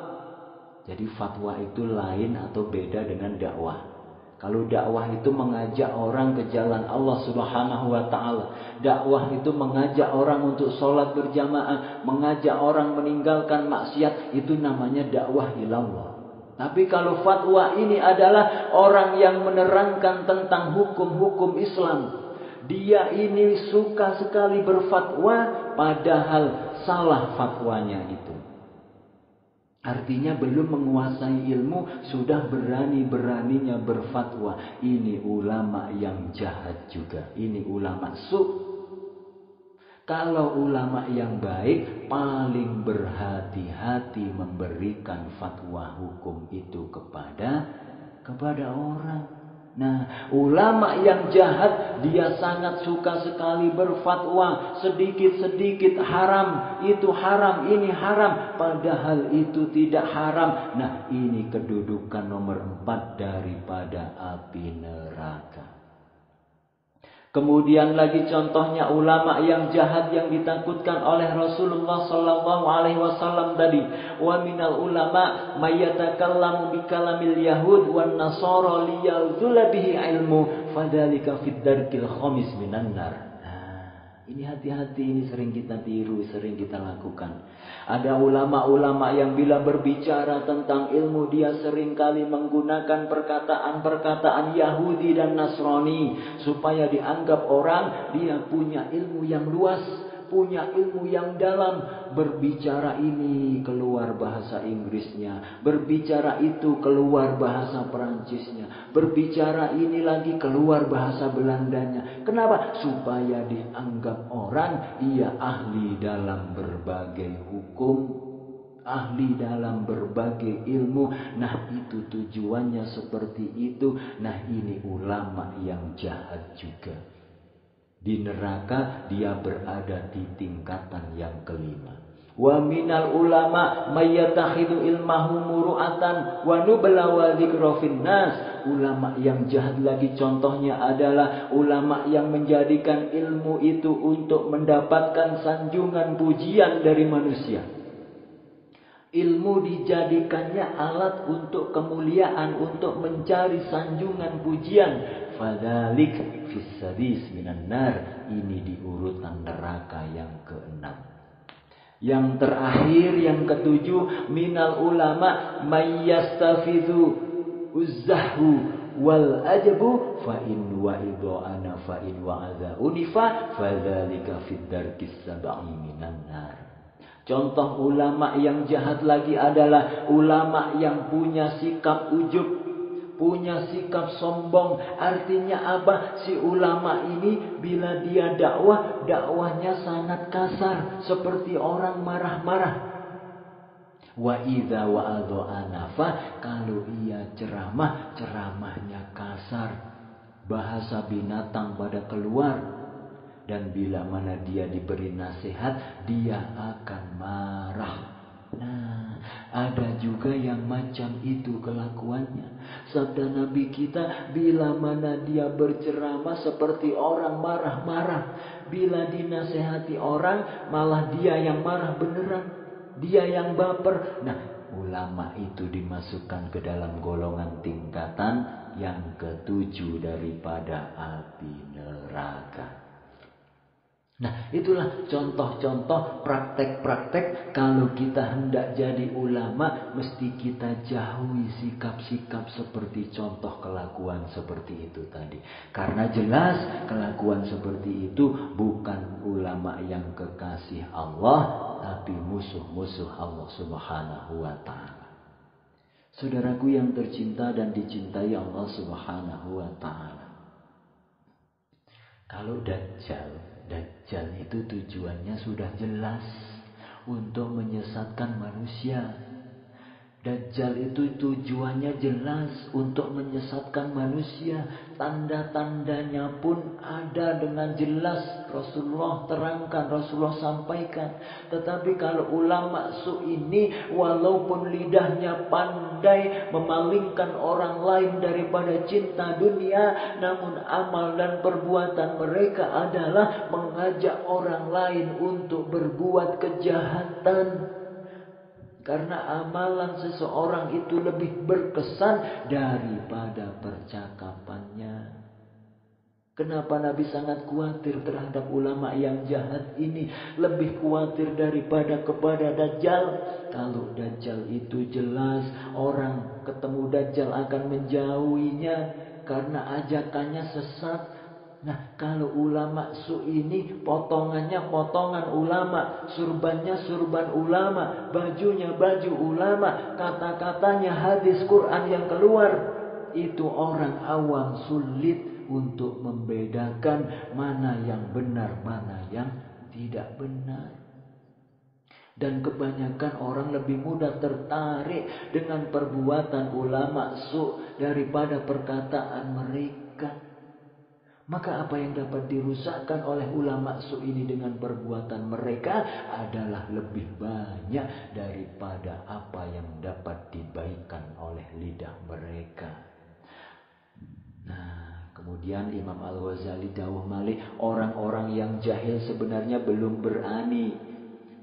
Jadi fatwa itu lain atau beda dengan dakwah. Kalau dakwah itu mengajak orang ke jalan Allah Subhanahu wa Ta'ala. Dakwah itu mengajak orang untuk sholat berjamaah, mengajak orang meninggalkan maksiat, itu namanya dakwah ilallah. Tapi kalau fatwa ini adalah orang yang menerangkan tentang hukum-hukum Islam. Dia ini suka sekali berfatwa padahal salah fatwanya itu. Artinya belum menguasai ilmu, sudah berani-beraninya berfatwa. Ini ulama yang jahat juga. Ini ulama su. Kalau ulama yang baik, paling berhati-hati memberikan fatwa hukum itu kepada orang. Nah, ulama yang jahat, dia sangat suka sekali berfatwa. Sedikit-sedikit haram, itu haram, ini haram. Padahal itu tidak haram. Nah, ini kedudukan nomor 4 daripada api neraka. Kemudian lagi contohnya ulama yang jahat yang ditakutkan oleh Rasulullah sallallahu alaihi wasallam tadi. Wa minal ulama may yatakallamu bi kalamil yahud wan nasara liyazula bihi ilmu fadzalika fid darkil khamis minan nar. Ini hati-hati, ini sering kita tiru, sering kita lakukan. Ada ulama-ulama yang bila berbicara tentang ilmu, dia seringkali menggunakan perkataan-perkataan Yahudi dan Nasrani. Supaya dianggap orang, dia punya ilmu yang luas, punya ilmu yang dalam. Berbicara ini keluar bahasa Inggrisnya, berbicara itu keluar bahasa Perancisnya, berbicara ini lagi keluar bahasa Belandanya. Kenapa? Supaya dianggap orang ia ahli dalam berbagai hukum, ahli dalam berbagai ilmu. Nah, itu tujuannya seperti itu. Nah, ini ulama yang jahat juga. Di neraka dia berada di tingkatan yang kelima. Wa minal ulama may yatakhidu ilmahu muru'atan wa nubla wa dzikra finnas. Ulama yang jahat lagi contohnya adalah ulama yang menjadikan ilmu itu untuk mendapatkan sanjungan pujian dari manusia. Ilmu dijadikannya alat untuk kemuliaan, untuk mencari sanjungan pujian. Fadzalik fis sadis minan nar. Ini di urutan neraka yang ke-6. Yang terakhir, yang ke-7, minal ulama may yastafizu uzzahu wal ajabu fa in wa idana fa in wa adza unifa fadzalika fid darkis sab'i minan nar. Contoh ulama yang jahat lagi adalah ulama yang punya sikap ujub, punya sikap sombong. Artinya apa? Si ulama ini bila dia dakwahnya sangat kasar, seperti orang marah-marah. Wa idza wa'adha anafa, kalau ia ceramahnya kasar, bahasa binatang pada keluar. Dan bila mana dia diberi nasihat, dia akan marah. Nah, ada juga yang macam itu kelakuannya. Sabda Nabi kita, bila mana dia berceramah seperti orang marah-marah. Bila dinasehati orang, malah dia yang marah beneran. Dia yang baper. Nah, ulama itu dimasukkan ke dalam golongan tingkatan yang ketujuh daripada api neraka. Nah, itulah contoh-contoh praktek-praktek kalau kita hendak jadi ulama, mesti kita jauhi sikap-sikap seperti contoh kelakuan seperti itu tadi. Karena jelas kelakuan seperti itu bukan ulama yang kekasih Allah, tapi musuh-musuh Allah Subhanahu wa Ta'ala. Saudaraku yang tercinta dan dicintai Allah Subhanahu wa Ta'ala. Kalau Dajjal itu tujuannya sudah jelas untuk menyesatkan manusia. Dajjal itu tujuannya jelas untuk menyesatkan manusia. Tanda-tandanya pun ada dengan jelas. Rasulullah terangkan, Rasulullah sampaikan. Tetapi kalau ulama su ini walaupun lidahnya pandai memalingkan orang lain daripada cinta dunia, namun amal dan perbuatan mereka adalah mengajak orang lain untuk berbuat kejahatan. Karena amalan seseorang itu lebih berkesan daripada percakapannya. Kenapa Nabi sangat khawatir terhadap ulama yang jahat ini? Lebih khawatir daripada kepada Dajjal. Kalau Dajjal itu jelas orang ketemu Dajjal akan menjauhinya. Karena ajakannya sesat. Nah, kalau ulama su ini potongannya potongan ulama, surbannya surban ulama, bajunya baju ulama, kata-katanya hadis Quran yang keluar. Itu orang awam sulit untuk membedakan mana yang benar, mana yang tidak benar. Dan kebanyakan orang lebih mudah tertarik dengan perbuatan ulama su daripada perkataan mereka. Maka apa yang dapat dirusakkan oleh ulama su ini dengan perbuatan mereka adalah lebih banyak daripada apa yang dapat dibaikkan oleh lidah mereka. Nah, kemudian Imam Al-Ghazali dawuh malih, orang-orang yang jahil sebenarnya belum berani.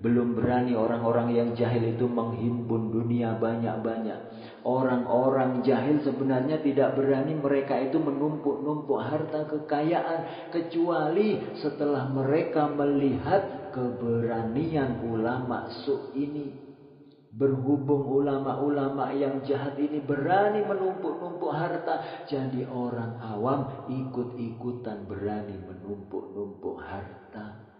Belum berani orang-orang yang jahil itu menghimpun dunia banyak-banyak. Orang-orang jahil sebenarnya tidak berani mereka itu menumpuk-numpuk harta kekayaan. Kecuali setelah mereka melihat keberanian ulama su ini. Berhubung ulama-ulama yang jahat ini berani menumpuk-numpuk harta. Jadi orang awam ikut-ikutan berani menumpuk-numpuk harta.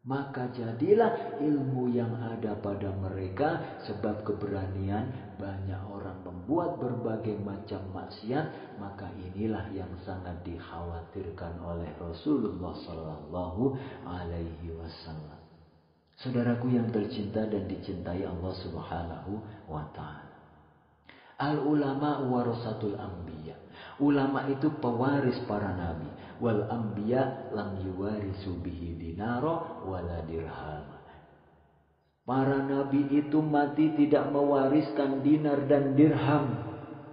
Maka jadilah ilmu yang ada pada mereka sebab keberanian banyak orang membuat berbagai macam maksiat. Maka inilah yang sangat dikhawatirkan oleh Rasulullah Sallallahu Alaihi Wasallam. Saudaraku yang tercinta dan dicintai Allah Subhanahu wa Ta'ala. Al-ulama warasatul anbiya. Ulama itu pewaris para nabi. Wal anbiya lam yuwarisu bihi dinara wala dirhama. Para nabi itu mati tidak mewariskan dinar dan dirham.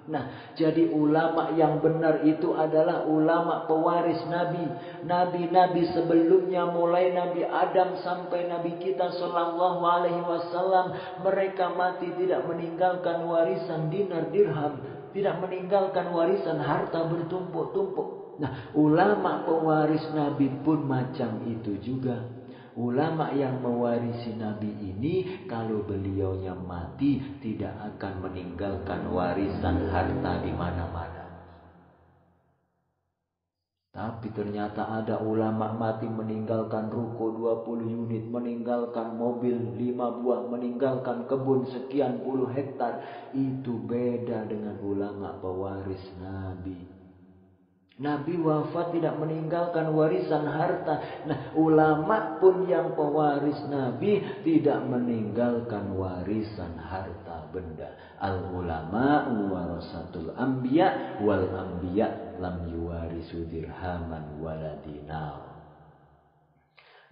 Nah, jadi ulama yang benar itu adalah ulama pewaris Nabi. Nabi-nabi sebelumnya mulai Nabi Adam sampai Nabi kita Sallallahu Alaihi Wasallam. Mereka mati tidak meninggalkan warisan dinar dirham. Tidak meninggalkan warisan harta bertumpuk-tumpuk. Nah, ulama pewaris Nabi pun macam itu juga. Ulama yang mewarisi Nabi ini kalau beliaunya mati tidak akan meninggalkan warisan harta di mana-mana. Tapi ternyata ada ulama mati meninggalkan ruko 20 unit, meninggalkan mobil 5 buah, meninggalkan kebun sekian puluh hektar. Itu beda dengan ulama pewaris Nabi. Nabi wafat tidak meninggalkan warisan harta. Nah, ulama pun yang pewaris Nabi tidak meninggalkan warisan harta benda. Al-ulama warasatul anbiya wal anbiya lam yuwarisu dirhaman wala dinar.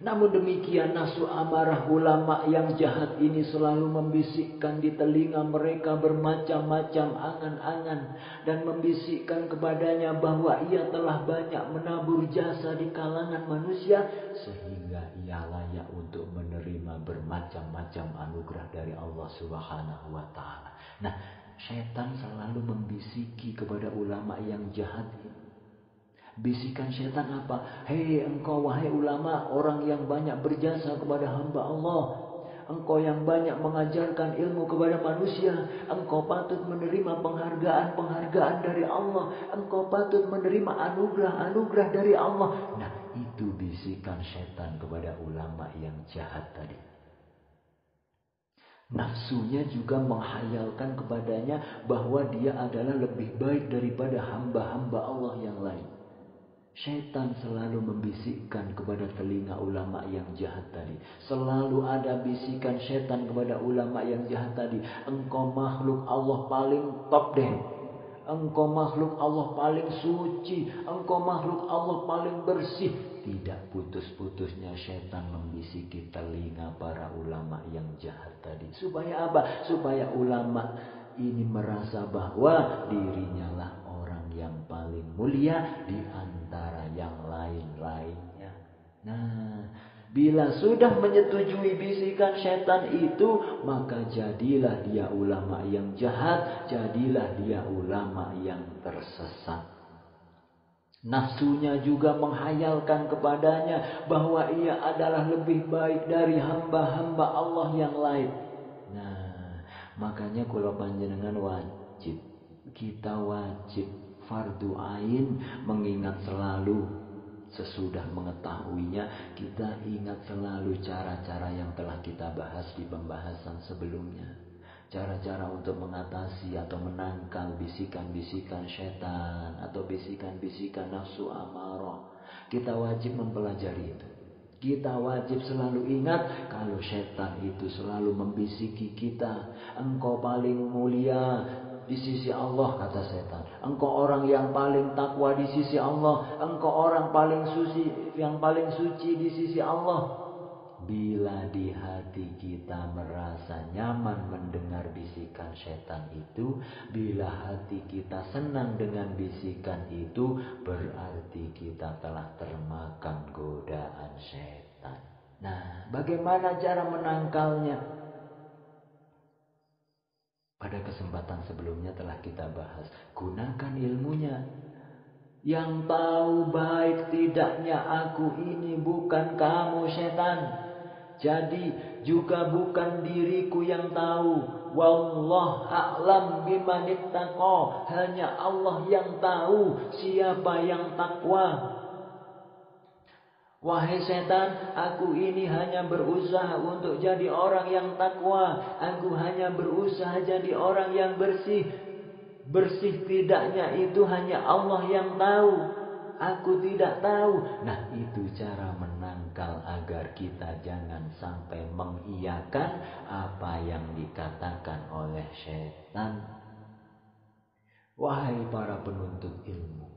Namun demikian nafsu amarah ulama yang jahat ini selalu membisikkan di telinga mereka bermacam-macam angan-angan. Dan membisikkan kepadanya bahwa ia telah banyak menabur jasa di kalangan manusia. Sehingga ia layak untuk menerima bermacam-macam anugerah dari Allah Subhanahu wa ta'ala. Nah, setan selalu membisiki kepada ulama yang jahat ini. Bisikan setan apa? Hei engkau wahai ulama, orang yang banyak berjasa kepada hamba Allah. Engkau yang banyak mengajarkan ilmu kepada manusia. Engkau patut menerima penghargaan-penghargaan dari Allah. Engkau patut menerima anugerah-anugerah dari Allah. Nah, itu bisikan setan kepada ulama yang jahat tadi. Nafsunya juga menghayalkan kepadanya bahwa dia adalah lebih baik daripada hamba-hamba Allah yang lain. Syaitan selalu membisikkan kepada telinga ulama yang jahat tadi. Selalu ada bisikan syaitan kepada ulama yang jahat tadi. Engkau makhluk Allah paling top deh. Engkau makhluk Allah paling suci. Engkau makhluk Allah paling bersih. Tidak putus-putusnya syaitan membisiki telinga para ulama yang jahat tadi. Supaya apa? Supaya ulama ini merasa bahwa dirinya lah orang yang paling mulia di antara yang lain-lainnya. Nah, bila sudah menyetujui bisikan setan itu, maka jadilah dia ulama yang jahat, jadilah dia ulama yang tersesat. Nafsunya juga menghayalkan kepadanya bahwa ia adalah lebih baik dari hamba-hamba Allah yang lain. Nah, makanya kula panjenengan wajib, kita wajib fardu ain mengingat selalu sesudah mengetahuinya, kita ingat selalu cara-cara yang telah kita bahas di pembahasan sebelumnya. Cara-cara untuk mengatasi atau menangkal bisikan-bisikan setan atau bisikan-bisikan nafsu amarah. Kita wajib mempelajari itu. Kita wajib selalu ingat kalau setan itu selalu membisiki kita. Engkau paling mulia di sisi Allah, kata setan. Engkau orang yang paling takwa di sisi Allah. Engkau orang paling suci, yang paling suci di sisi Allah. Bila di hati kita merasa nyaman mendengar bisikan setan itu, bila hati kita senang dengan bisikan itu, berarti kita telah termakan godaan setan. Nah, bagaimana cara menangkalnya? Pada kesempatan sebelumnya telah kita bahas, gunakan ilmunya. Yang tahu baik tidaknya aku ini bukan kamu setan. Jadi juga bukan diriku yang tahu. Wallah a'lam bimanittaqa. Hanya Allah yang tahu siapa yang takwa. Wahai setan, aku ini hanya berusaha untuk jadi orang yang takwa. Aku hanya berusaha jadi orang yang bersih. Bersih tidaknya itu hanya Allah yang tahu. Aku tidak tahu. Nah, itu cara menangkal agar kita jangan sampai mengiyakan apa yang dikatakan oleh setan. Wahai para penuntut ilmu,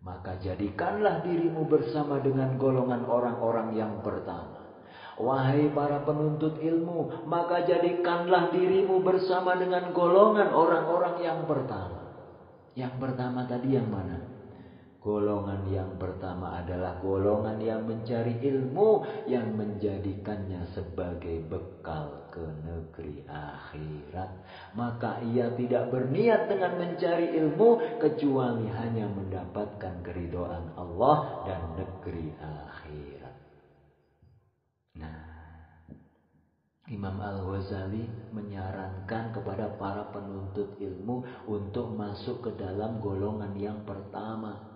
maka jadikanlah dirimu bersama dengan golongan orang-orang yang pertama. Wahai para penuntut ilmu, maka jadikanlah dirimu bersama dengan golongan orang-orang yang pertama. Yang pertama tadi yang mana? Golongan yang pertama adalah golongan yang mencari ilmu yang menjadikannya sebagai bekal ke negeri akhirat. Maka ia tidak berniat dengan mencari ilmu kecuali hanya mendapatkan keridhaan Allah dan negeri akhirat. Nah, Imam Al-Ghazali menyarankan kepada para penuntut ilmu untuk masuk ke dalam golongan yang pertama.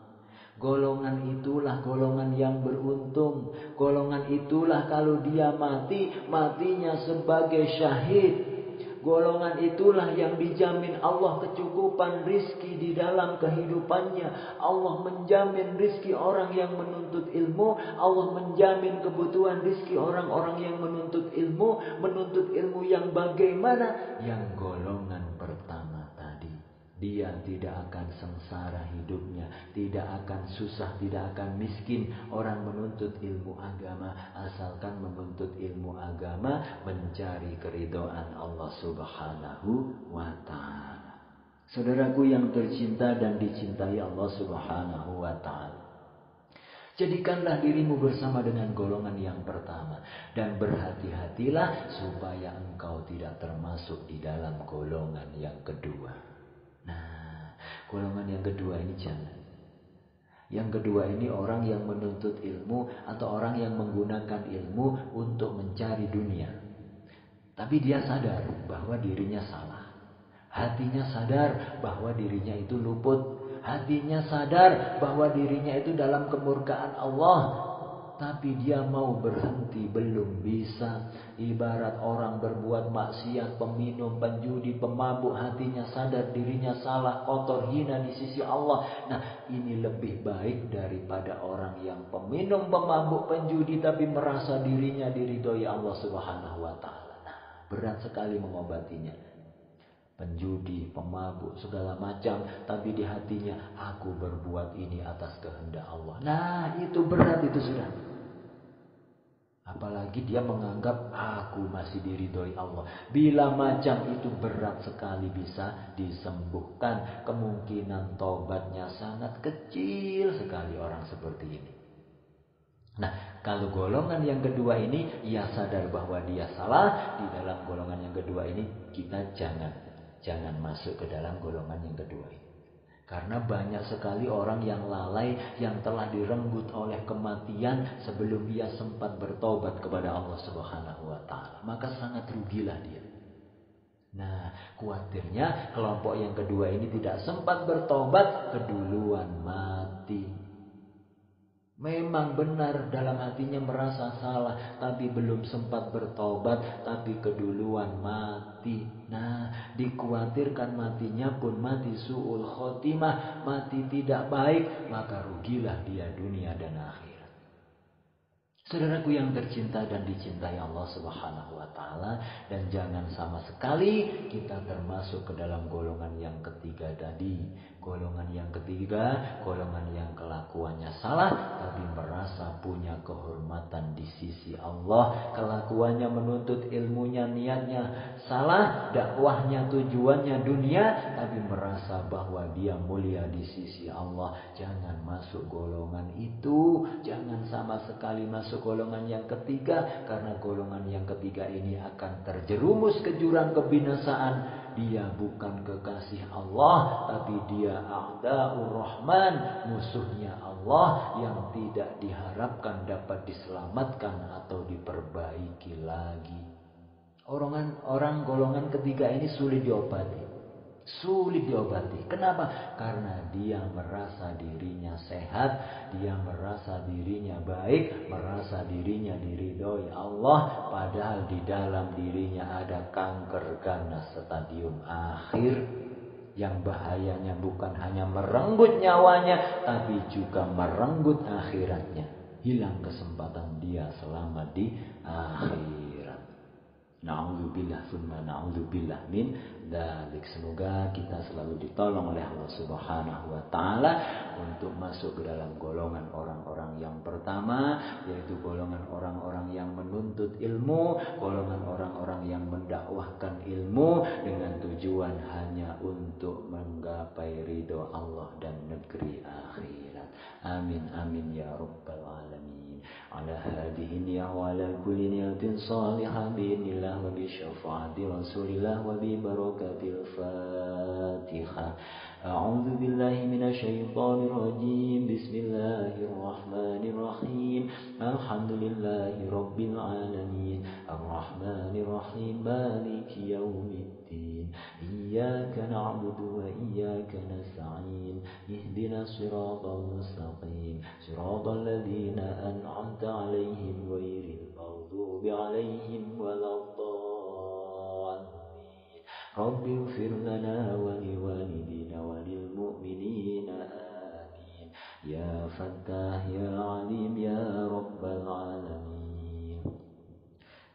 Golongan itulah golongan yang beruntung. Golongan itulah kalau dia mati, matinya sebagai syahid. Golongan itulah yang dijamin Allah kecukupan rizki di dalam kehidupannya. Allah menjamin rizki orang yang menuntut ilmu. Allah menjamin kebutuhan rizki orang-orang yang menuntut ilmu. Menuntut ilmu yang bagaimana? Yang golongan pertama tadi. Dia tidak akan sengsara hidupnya, tidak akan susah, tidak akan miskin. Orang menuntut ilmu agama, asalkan menuntut ilmu agama, mencari keridhaan Allah Subhanahu wa ta'ala. Saudaraku yang tercinta dan dicintai Allah Subhanahu wa ta'ala. Jadikanlah dirimu bersama dengan golongan yang pertama. Dan berhati-hatilah supaya engkau tidak termasuk di dalam golongan yang kedua. Nah, golongan yang kedua ini jangan. Yang kedua ini orang yang menuntut ilmu atau orang yang menggunakan ilmu untuk mencari dunia. Tapi dia sadar bahwa dirinya salah. Hatinya sadar bahwa dirinya itu luput. Hatinya sadar bahwa dirinya itu dalam kemurkaan Allah. Tapi dia mau berhenti, belum bisa. Ibarat orang berbuat maksiat, peminum, penjudi, pemabuk, hatinya sadar dirinya salah, kotor, hina di sisi Allah. Nah, ini lebih baik daripada orang yang peminum, pemabuk, penjudi, tapi merasa dirinya diridhoi Allah Subhanahu wa ta'ala. Nah, berat sekali mengobatinya. Penjudi, pemabuk, segala macam. Tapi di hatinya, aku berbuat ini atas kehendak Allah. Nah, itu berat itu sudah. Apalagi dia menganggap aku masih diridhoi Allah. Bila macam itu berat sekali bisa disembuhkan. Kemungkinan tobatnya sangat kecil sekali orang seperti ini. Nah, kalau golongan yang kedua ini, ia sadar bahwa dia salah. Di dalam golongan yang kedua ini, kita jangan masuk ke dalam golongan yang kedua ini. Karena banyak sekali orang yang lalai, yang telah direnggut oleh kematian sebelum ia sempat bertobat kepada Allah Subhanahu wa ta'ala. Maka sangat rugilah dia. Nah, khawatirnya kelompok yang kedua ini tidak sempat bertobat, keduluan mati. Memang benar dalam hatinya merasa salah, tapi belum sempat bertobat, tapi keduluan mati. Nah, dikhawatirkan matinya pun mati su'ul khotimah, mati tidak baik, maka rugilah dia dunia dan akhirat. Saudaraku yang tercinta dan dicintai Allah Subhanahu wa ta'ala. Dan jangan sama sekali kita termasuk ke dalam golongan yang ketiga tadi. Golongan yang ketiga, golongan yang kelakuannya salah, tapi merasa punya kehormatan di sisi Allah. Kelakuannya menuntut ilmunya, niatnya salah, dakwahnya tujuannya dunia, tapi merasa bahwa dia mulia di sisi Allah. Jangan masuk golongan itu, jangan sama sekali masuk golongan yang ketiga, karena golongan yang ketiga ini akan terjerumus ke jurang kebinasaan. Dia bukan kekasih Allah, tapi dia a'da'ur rahman, musuhnya Allah yang tidak diharapkan dapat diselamatkan atau diperbaiki lagi. Orang golongan ketiga ini sulit diobati. Sulit diobati. Kenapa? Karena dia merasa dirinya sehat, dia merasa dirinya baik, merasa dirinya diridhoi Allah, padahal di dalam dirinya ada kanker ganas stadium akhir, yang bahayanya bukan hanya merenggut nyawanya, tapi juga merenggut akhiratnya. Hilang kesempatan dia selama di akhirat. Na'udzubillah summa na'udzubillah min dzalik. Semoga kita selalu ditolong oleh Allah Subhanahu wa taala untuk masuk ke dalam golongan orang-orang yang pertama, yaitu golongan orang-orang yang menuntut ilmu, golongan orang-orang yang mendakwahkan ilmu dengan tujuan hanya untuk menggapai ridho Allah dan negeri akhirat. Amin amin ya rabbal alamin. Ala hadhihi niyah wa ala kulli niyatin salihah bi'idnillah wa bi syafaati rasulillah wa bi barakatil fatihah. A'udzu billahi minasyaitonir rajim. Bismillahirrahmanirrahim. Alhamdulillahi rabbil alamin. Arrahmanir rahim. Maliki yaumiddin. Iyyaka na'budu wa iyyaka nasta'in. Ihdinas siratal mustaqim. Siratal ladzina an'amta 'alaihim ghairil maghdubi 'alaihim waladdallin. Rabbi ighfir lana wa liwalidina wa lil mu'minina amin. Ya Fattah ya Alim ya Rabbal alamin.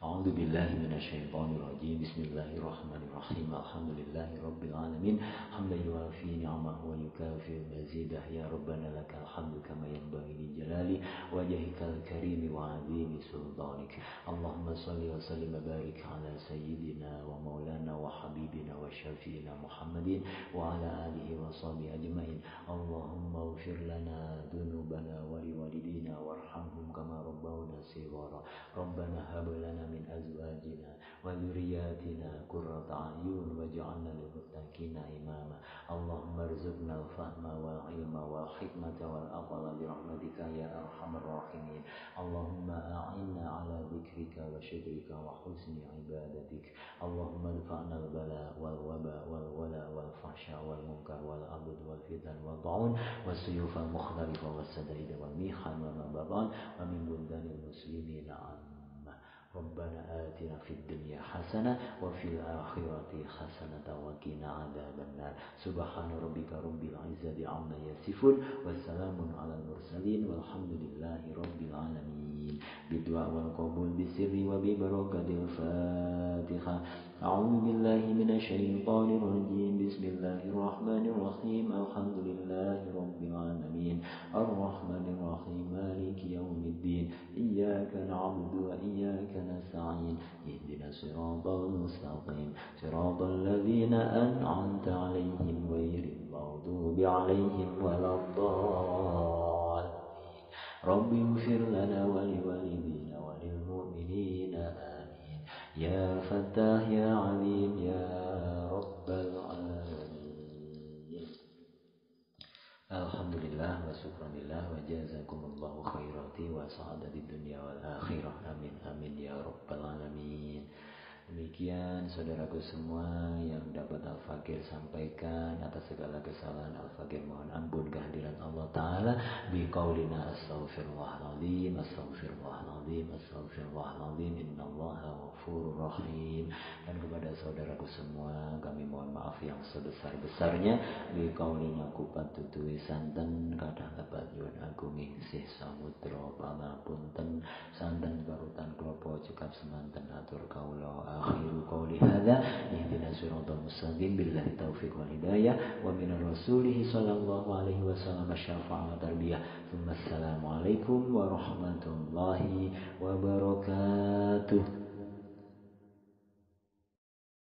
أعوذ بالله من الشيطان الرجيم بسم الله الرحمن الرحيم الحمد لله رب العالمين حمدا يوافي نعمه ويكافئ مزيده يا ربنا لك الحمد كما ينبغي لجلال وجهك الكريم وعظيم سلطانك اللهم صل وسلم وبارك على سيدنا ومولانا وحبيبنا وشفينا محمد وعلى آله وصحبه أجمعين اللهم اغفر لنا ذنوبنا ولوالدينا وارحمهم كما ربونا صغارا ربنا هب لنا من أزواجنا وذرياتنا قرة أعين واجعلنا للمتقين إماما اللهم ارزقنا الفهم والعلم والحكمة والعقل برحمتك يا أرحم الراحمين اللهم أعنا على ذكرك وشكرك وحسن عبادتك اللهم ادفعنا البلاء والوباء والولاء والفحشاء والمنكر والعبد والفتن والطاعون والسيوف المختلفة والسدائد والميحان وما بطن ومن بلدان المسلمين عامة ربنا آتنا في الدنيا حسنة وفي الآخرة حسنة وقنا عذاب النار سبحان ربك رب العزة عما يصفون والسلام على المرسلين والحمد لله رب العالمين بالدعاء والقبول بالسر وببركة الفاتحة أعوذ بالله من الشيطان الرجيم بسم الله الرحمن الرحيم الحمد لله رب العالمين الرحمن الرحيم مالك يوم الدين إياك نعبد وإياك نستعين اهدنا الصراط المستقيم صراط الذين أنعمت عليهم غير المغضوب عليهم ولا الضالين رب اغفر لنا ولوالدينا وللمؤمنين آمين يا فتاح يا عليم يا رب العالمين Alhamdulillah wa syukranillah wa jazakumullahu khairati wa sa'adati dunya wal akhirah amin amin ya rabbal alamin. Demikian saudaraku semua yang dapat Al-Fakir sampaikan atas segala kesalahan Al-Fakir mohon ampun kehadiran Allah Ta'ala biqaulina astaghfirullahaladzim astaghfirullahaladzim astaghfirullahaladzim innallaha ghafurur rahim. Dan kepada saudaraku semua kami mohon maaf yang sebesar-besarnya biqaulina kupat tutui santen kadah lebat nyuwun agung sih samudra pangapunten santen parutan klopo cekap semanten atur kaula akhiru qawli hadza ihdinas siratal mustaqim billahi taufiq wal hidayah wa minar rasulih sallallahu alaihi wasallam syafa'at tarbiyah tsumma assalamu alaikum warahmatullahi wabarakatuh.